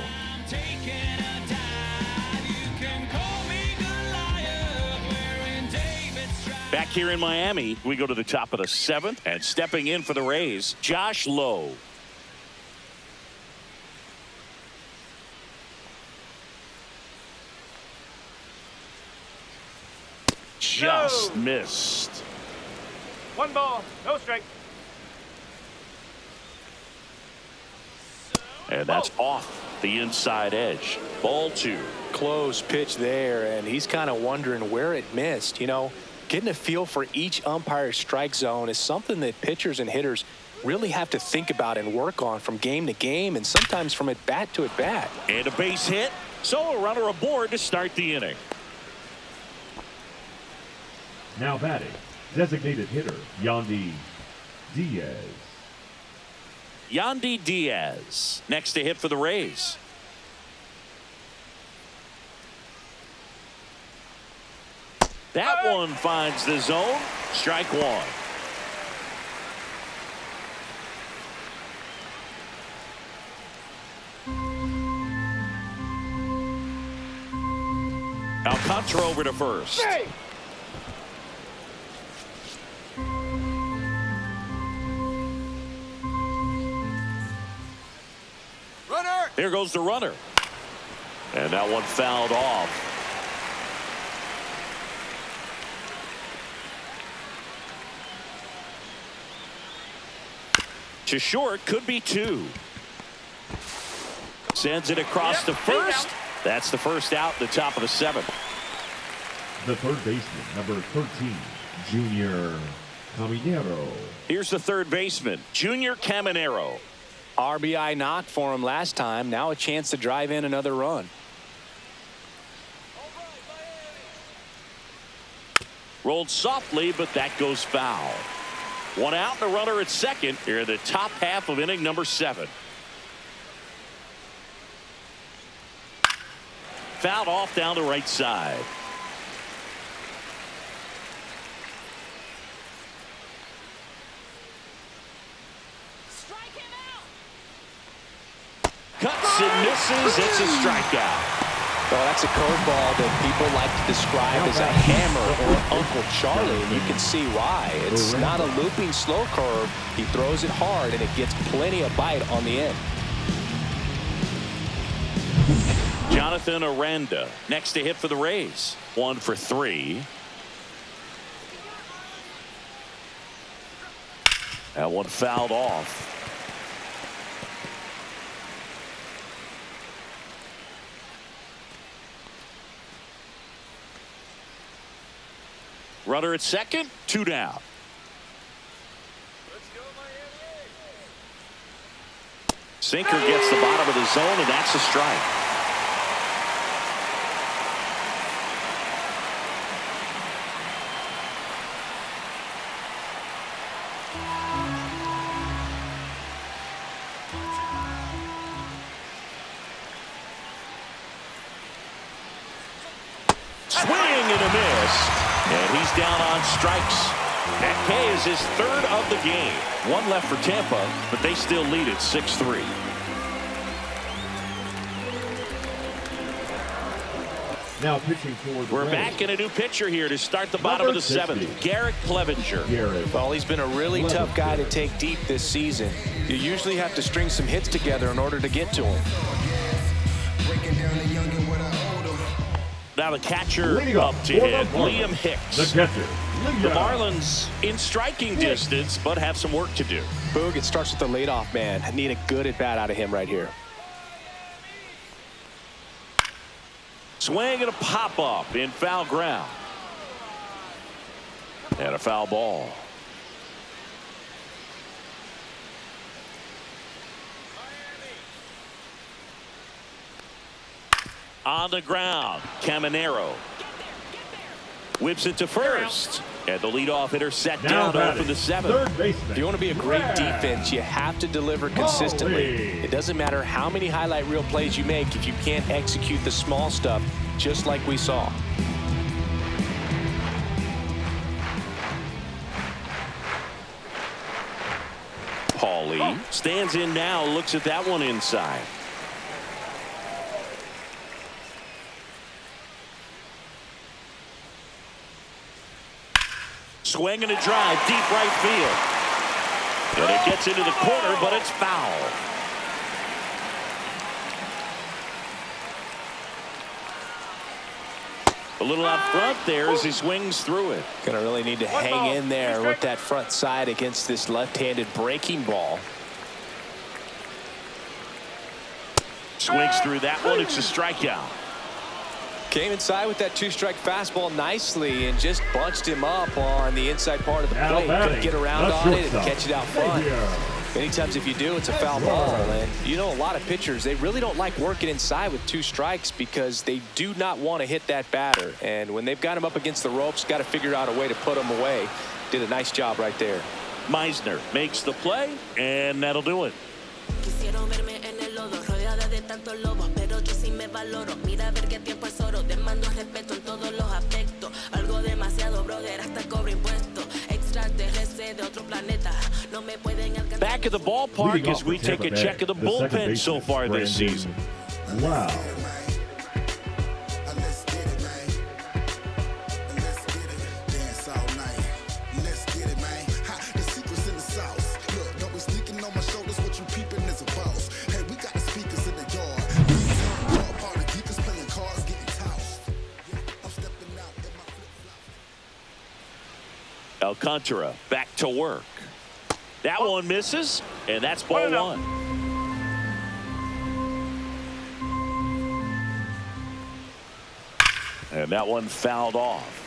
Back here in Miami, we go to the top of the 7th, and stepping in for the Rays, Josh Lowe. Just missed. One ball, no strike. And that's off the inside edge. Ball 2. Close pitch there, and he's kind of wondering where it missed. You know, getting a feel for each umpire's strike zone is something that pitchers and hitters really have to think about and work on from game to game, and sometimes from at bat to at bat. And a base hit, so a runner aboard to start the inning. Now batting, designated hitter, Yandy Diaz. Yandy Diaz next to hit for the Rays. That one finds the zone. Strike 1. Alcantara over to first. Hey! Runner! There goes the runner. And that one fouled off. To short, could be 2. Sends it across to first. That's the first out at the top of the 7th. The third baseman, number 13, Junior Caminero. Here's the third baseman, Junior Caminero. RBI knock for him last time. Now a chance to drive in another run. Rolled softly, but that goes foul. 1 out and a runner at second here in the top half of inning number 7. Fouled off down the right side. Cuts and misses. It's a strikeout. Well, that's a curveball that people like to describe as a hammer or Uncle Charlie, and you can see why. It's not a looping slow curve. He throws it hard, and it gets plenty of bite on the end. Jonathan Aranda next to hit for the Rays. 1 for 3. That one fouled off. Runner at second, 2 down. Sinker gets the bottom of the zone, and that's a strike. Swing and a miss. And he's down on strikes. That K is his 3rd of the game. 1 left for Tampa, but they still lead at 6-3. Now pitching for the We're Rays. back in a new pitcher here to start the bottom of the 7th. Garrett Clevenger. Well, he's been a really tough guy to take deep this season. You usually have to string some hits together in order to get to him. Now the catcher up to hit, Liam Hicks. The catcher, The Marlins in striking distance, but have some work to do. Boog, it starts with the leadoff man. I need a good at-bat out of him right here. Swing and a pop-up in foul ground. And a foul ball. On the ground, Caminero whips it to first, and the leadoff hitter set down to open the 7th. If you want to be a great defense, you have to deliver consistently. It doesn't matter how many highlight reel plays you make if you can't execute the small stuff, just like we saw. Paulie stands in now, looks at that one inside. Swing and a drive, deep right field. And it gets into the corner, but it's foul. A little out front there as he swings through it. Gonna really need to hang in there with that front side against this left-handed breaking ball. swings through that one. It's a strikeout. Came inside with that two-strike fastball nicely and just bunched him up on the inside part of the plate. Couldn't get around on it and catch it out front. Many times if you do, it's a foul ball. And you know, a lot of pitchers, they really don't like working inside with two strikes because they do not want to hit that batter. And when they've got him up against the ropes, got to figure out a way to put him away. Did a nice job right there. Meisner makes the play, and that'll do it. Quisieron verme en el lodo, rodeada de tantos lobos, pero yo sí me valoro. Mira a ver qué tiempo es oro, demando respeto en todos los aspectos. Algo demasiado, brother, hasta cobro impuestos. Extraterrestre de otro planeta, no me pueden alcanzar. Back at the ballpark as we take a check of the bullpen so far this season. Wow. Alcantara back to work. That one misses, and that's ball one. And that one fouled off.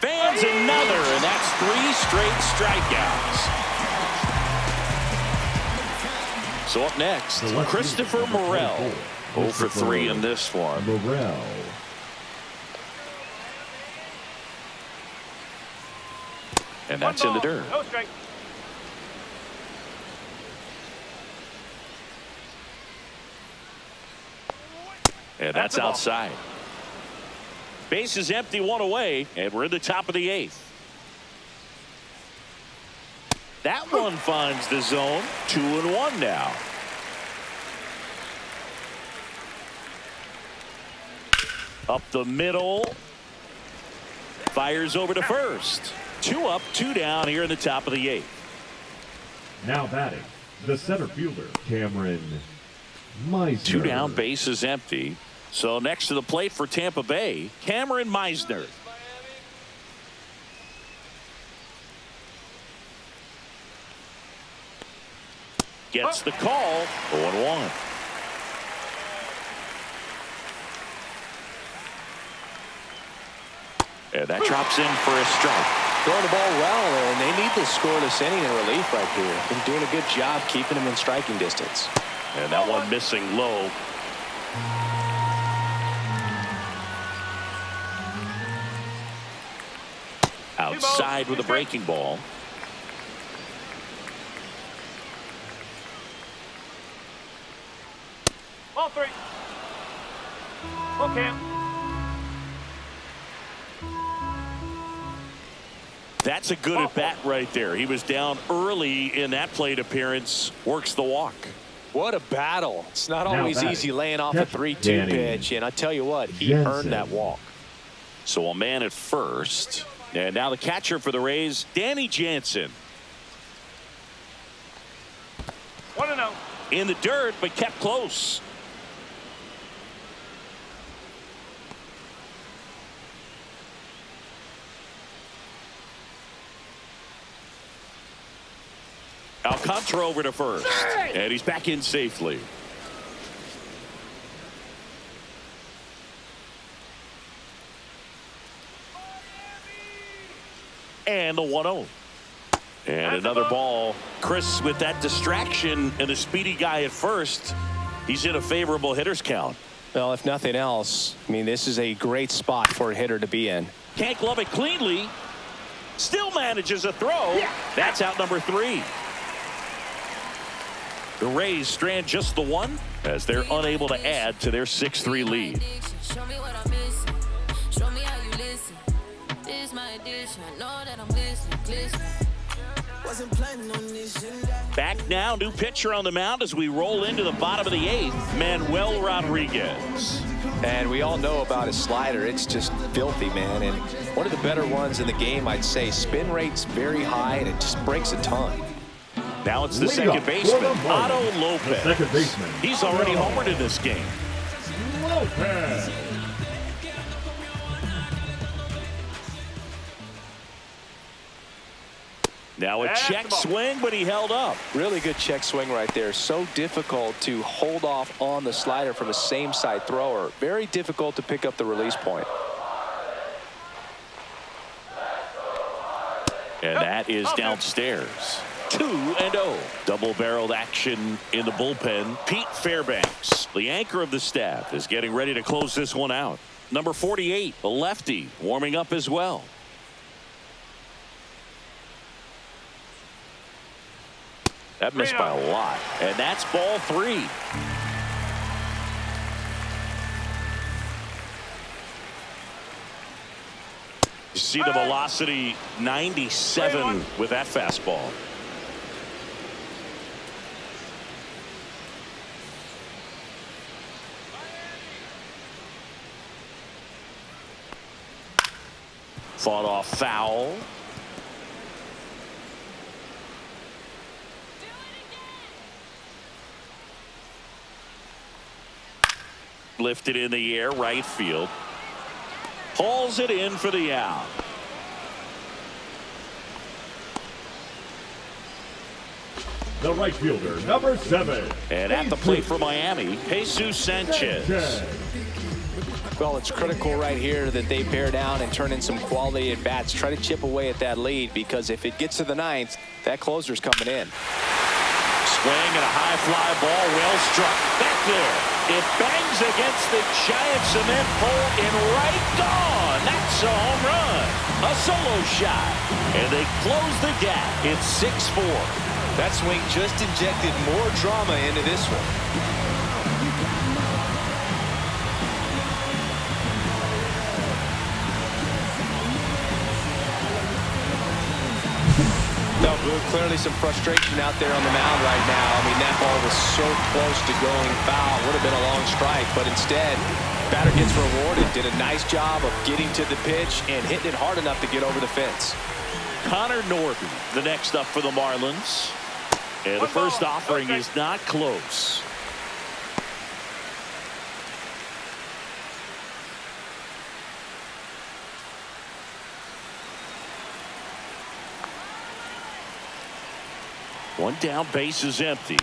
Fans another, and that's 3 straight strikeouts. So up next, Christopher Morel. 0 for 3 in this one. Morel. And that's in the dirt. No strike. And that's outside. Base is empty, 1 away, and we're in the top of the 8th. That one finds the zone. 2-1 now. Up the middle. Fires over to first. 2 up, 2 down here in the top of the 8th. Now batting, the center fielder, Cameron Meisner. 2 down, base is empty. So next to the plate for Tampa Bay, Cameron Meisner. Gets the call. 0-1. And that drops in for a strike. Throwing the ball well, and they need this scoreless inning in relief right here. Been doing a good job keeping them in striking distance. And that one missing low. Outside with a breaking ball. Ball 3. Okay. That's a good at bat right there. He was down early in that plate appearance. Works the walk. What a battle. It's not always easy laying off a 3-2 pitch, and I tell you what, he earned that walk. So a man at first. And now the catcher for the Rays, Danny Jansen. 1-0. In the dirt, but kept close. Alcantara over to first. And he's back in safely. And the 1-0. And another ball. Chris, with that distraction and the speedy guy at first, he's in a favorable hitter's count. Well, if nothing else, I mean, this is a great spot for a hitter to be in. Can't glove it cleanly. Still manages a throw. That's out number 3. The Rays strand just the 1 as they're unable to add to their 6-3 lead. Show me what I'm missing. Show me how you listen. This is my addition. I know that I'm listening. Wasn't planning on this. Back now, new pitcher on the mound as we roll into the bottom of the 8th, Manuel Rodriguez. And we all know about his slider. It's just filthy, man. And one of the better ones in the game, I'd say. Spin rate's very high, and it just breaks a ton. Now it's the Leading second off for baseman, the Marlins, Otto the Lopez. second baseman, He's already Otto homered in this game. Lopez. Now a check swing, but he held up. Really good check swing right there. So difficult to hold off on the slider from a same side thrower. Very difficult to pick up the release point. And that is downstairs. 2-0. Double-barreled action in the bullpen. Pete Fairbanks, the anchor of the staff, is getting ready to close this one out. Number 48, the lefty, warming up as well. That missed by a lot. And that's ball 3. You see the velocity 97 with that fastball. Fought off foul. Lifted in the air, right field. Hauls it in for the out. The right fielder, number 7. And at the plate for Miami, Jesus Sanchez. Well, it's critical right here that they bear down and turn in some quality at bats. Try to chip away at that lead, because if it gets to the 9th, that closer's coming in. Swing and a high fly ball, well struck. Back there. It bangs against the giant cement pole in right. Gone. That's a home run. A solo shot. And they close the gap. It's 6-4. That swing just injected more drama into this one. No, clearly some frustration out there on the mound right now. I mean, that ball was so close to going foul. Would have been a long strike, but instead, batter gets rewarded. Did a nice job of getting to the pitch and hitting it hard enough to get over the fence. Connor Norton, the next up for the Marlins. And the first offering is not close. One down, base is empty.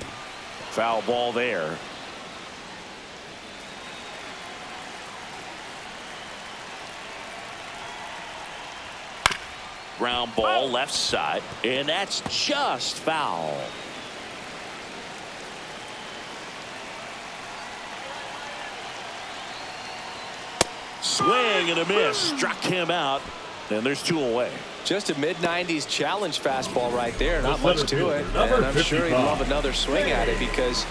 Foul ball there. Ground ball left side, and that's just foul. Swing and a miss, struck him out, and there's 2 away. Just a mid-90s challenge fastball right there. Not much to it. And I'm sure he'd love another swing at it, because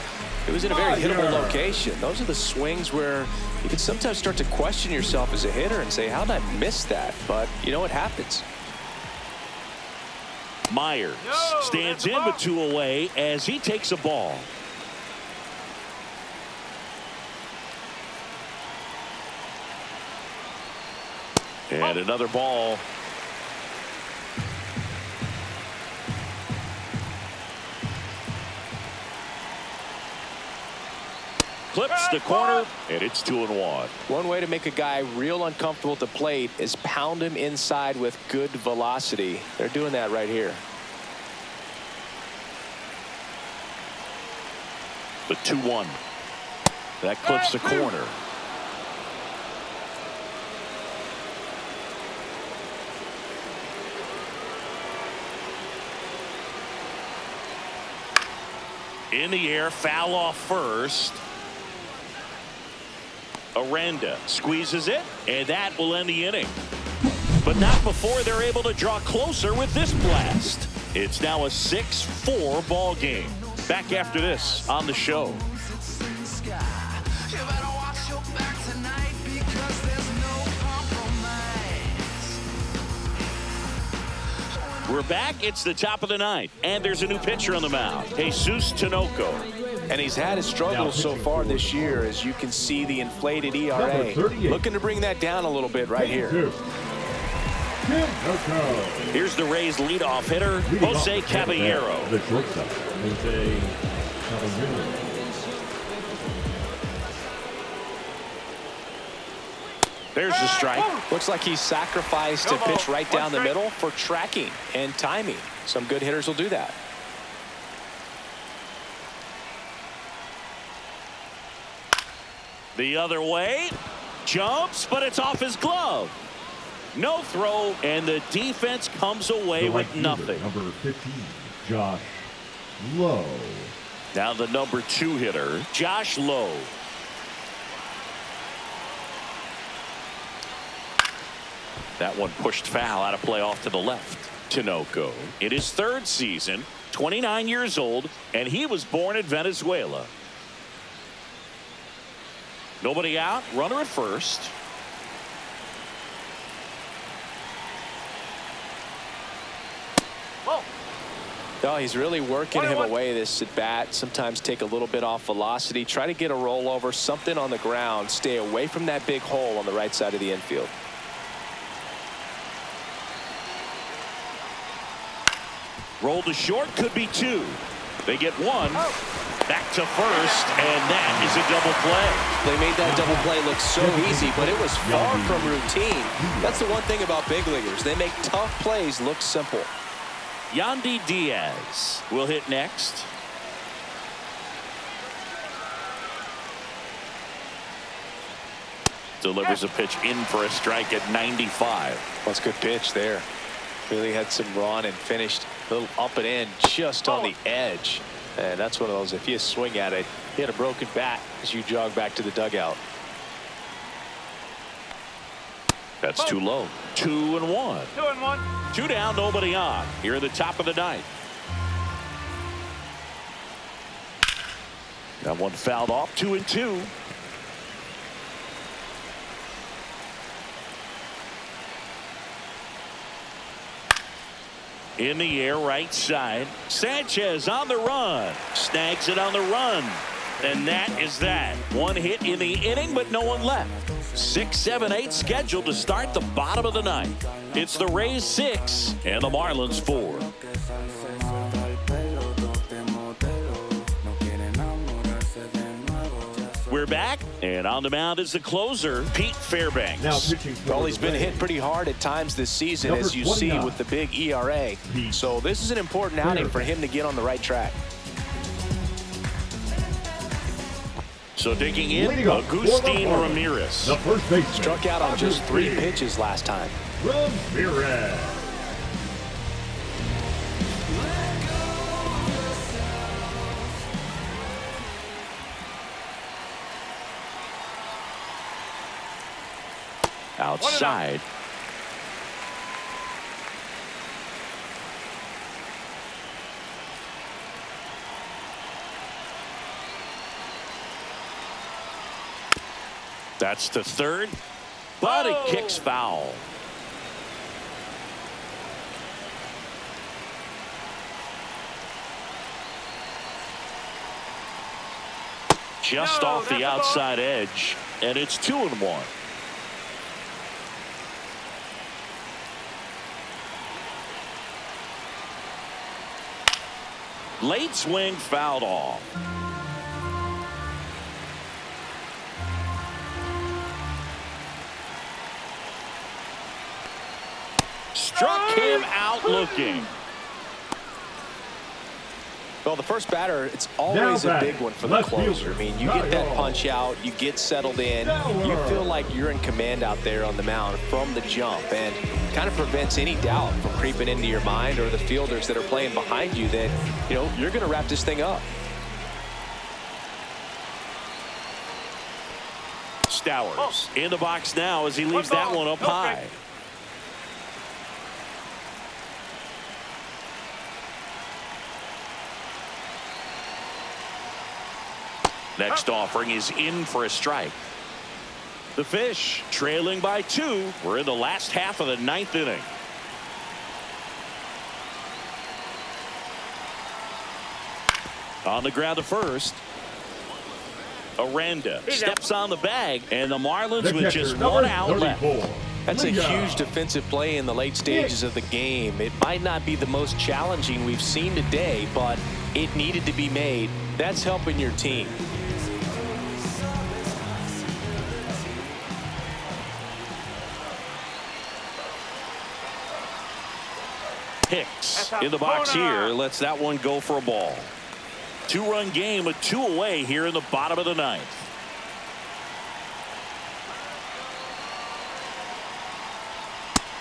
it was in a very hittable location. Those are the swings where you can sometimes start to question yourself as a hitter and say, how did I miss that? But you know what happens. Myers stands in with 2 away as he takes a ball. And another ball. Clips the corner, and it's 2-1. One way to make a guy real uncomfortable at the plate is pound him inside with good velocity. They're doing that right here. The 2-1. That clips the corner. In the air, foul off first. Aranda squeezes it, and that will end the inning. But not before they're able to draw closer with this blast. It's now a 6-4 ball game. Back after this on the show. We're back. It's the top of the 9th, and there's a new pitcher on the mound, Jesus Tinoco. And he's had his struggles so far this year, as you can see the inflated ERA. Looking to bring that down a little bit right here. Tinoco. Here's the Rays leadoff hitter, Jose Caballero. The shortstop. Jose Calderon. There's the strike. Looks like he sacrificed a pitch right down the middle for tracking and timing. Some good hitters will do that. The other way. Jumps, but it's off his glove. No throw, and the defense comes away with nothing. Number 15, Josh Lowe. Now the number 2 hitter, Josh Lowe. That one pushed foul out of play off to the left. Tinoco in his 3rd season, 29 years old, and he was born in Venezuela. Nobody out, runner at first. No, he's really working him away this at bat. Sometimes take a little bit off velocity. Try to get a rollover, something on the ground. Stay away from that big hole on the right side of the infield. Roll to short, could be 2. They get 1. Back to first, and that is a double play. They made that double play look so easy, but it was far from routine. That's the one thing about big leaguers. They make tough plays look simple. Yandy Diaz will hit next. Delivers a pitch in for a strike at 95. That's a good pitch there. Really had some run and finished a little up and in just on the edge. And that's one of those, if you swing at it, hit a broken bat as you jog back to the dugout. That's too low. 2-1. 2-1. 2 down, nobody on. Here at the top of the 9th. That one fouled off. 2-2. In the air, right side. Sanchez on the run. Snags it on the run. And that is that. 1 hit in the inning, but no one left. 6, 7, 8 scheduled to start the bottom of the 9th. It's the Rays 6 and the Marlins 4. We're back, and on the mound is the closer, Pete Fairbanks. Now pitching for Well, he's the been Rays. hit pretty hard at times this season, Number as you see 29. with the big ERA. So this is an important outing for him to get on the right track. So digging in, Leading up for the Agustin Marlins, Ramirez. The first baseman. Struck out on just 3 Agustin pitches last time. Ramirez. Outside. That's to third, but it kicks foul. Just off the outside edge, and it's 2-1. Late swing fouled off. Struck him out looking. Well, the first batter, it's always a big one for the closer. I mean, you get that punch out, you get settled in, you feel like you're in command out there on the mound from the jump, and kind of prevents any doubt from creeping into your mind or the fielders that are playing behind you that, you know, you're going to wrap this thing up. Stowers in the box now as he leaves that one up high. Next offering is in for a strike. The Fish trailing by 2. We're in the last half of the 9th inning. On the ground to first. Aranda steps on the bag, and the Marlins with just 1 out left. That's a huge defensive play in the late stages of the game. It might not be the most challenging we've seen today, but it needed to be made. That's helping your team. Hicks in the box here lets that one go for a ball. 2-run game with 2 away here in the bottom of the 9th.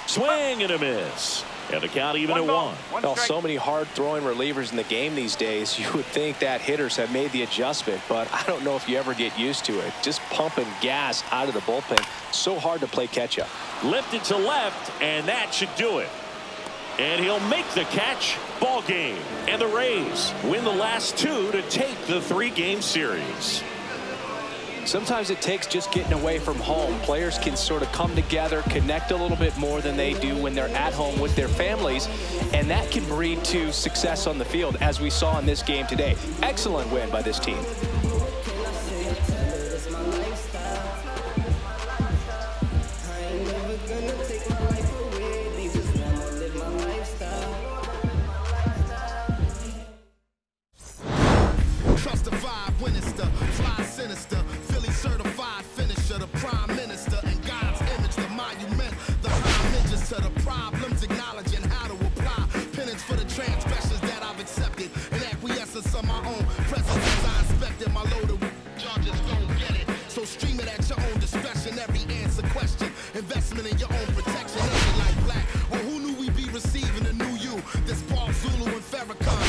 Swing and a miss. And the count even at 1. Well, so many hard-throwing relievers in the game these days, you would think that hitters have made the adjustment, but I don't know if you ever get used to it. Just pumping gas out of the bullpen. So hard to play catch-up. Lifted to left, and that should do it. And he'll make the catch. Ball game. And the Rays win the last 2 to take the 3-game series. Sometimes it takes just getting away from home. Players can sort of come together, connect a little bit more than they do when they're at home with their families, and that can breed to success on the field, as we saw in this game today. Excellent win by this team. Trust the vibe, Winchester, fly sinister, Philly certified finisher, the prime minister, and God's image, the monument, the homages to the problems, acknowledging how to apply penance for the transgressions that I've accepted, and acquiescence of my own presence as I inspected my loaded charges, don't get it, so stream it at your own discretion, every answer question, investment in your own protection, ain't it like black, well who knew we'd be receiving a new you, this Paul Zulu and Farrakhan.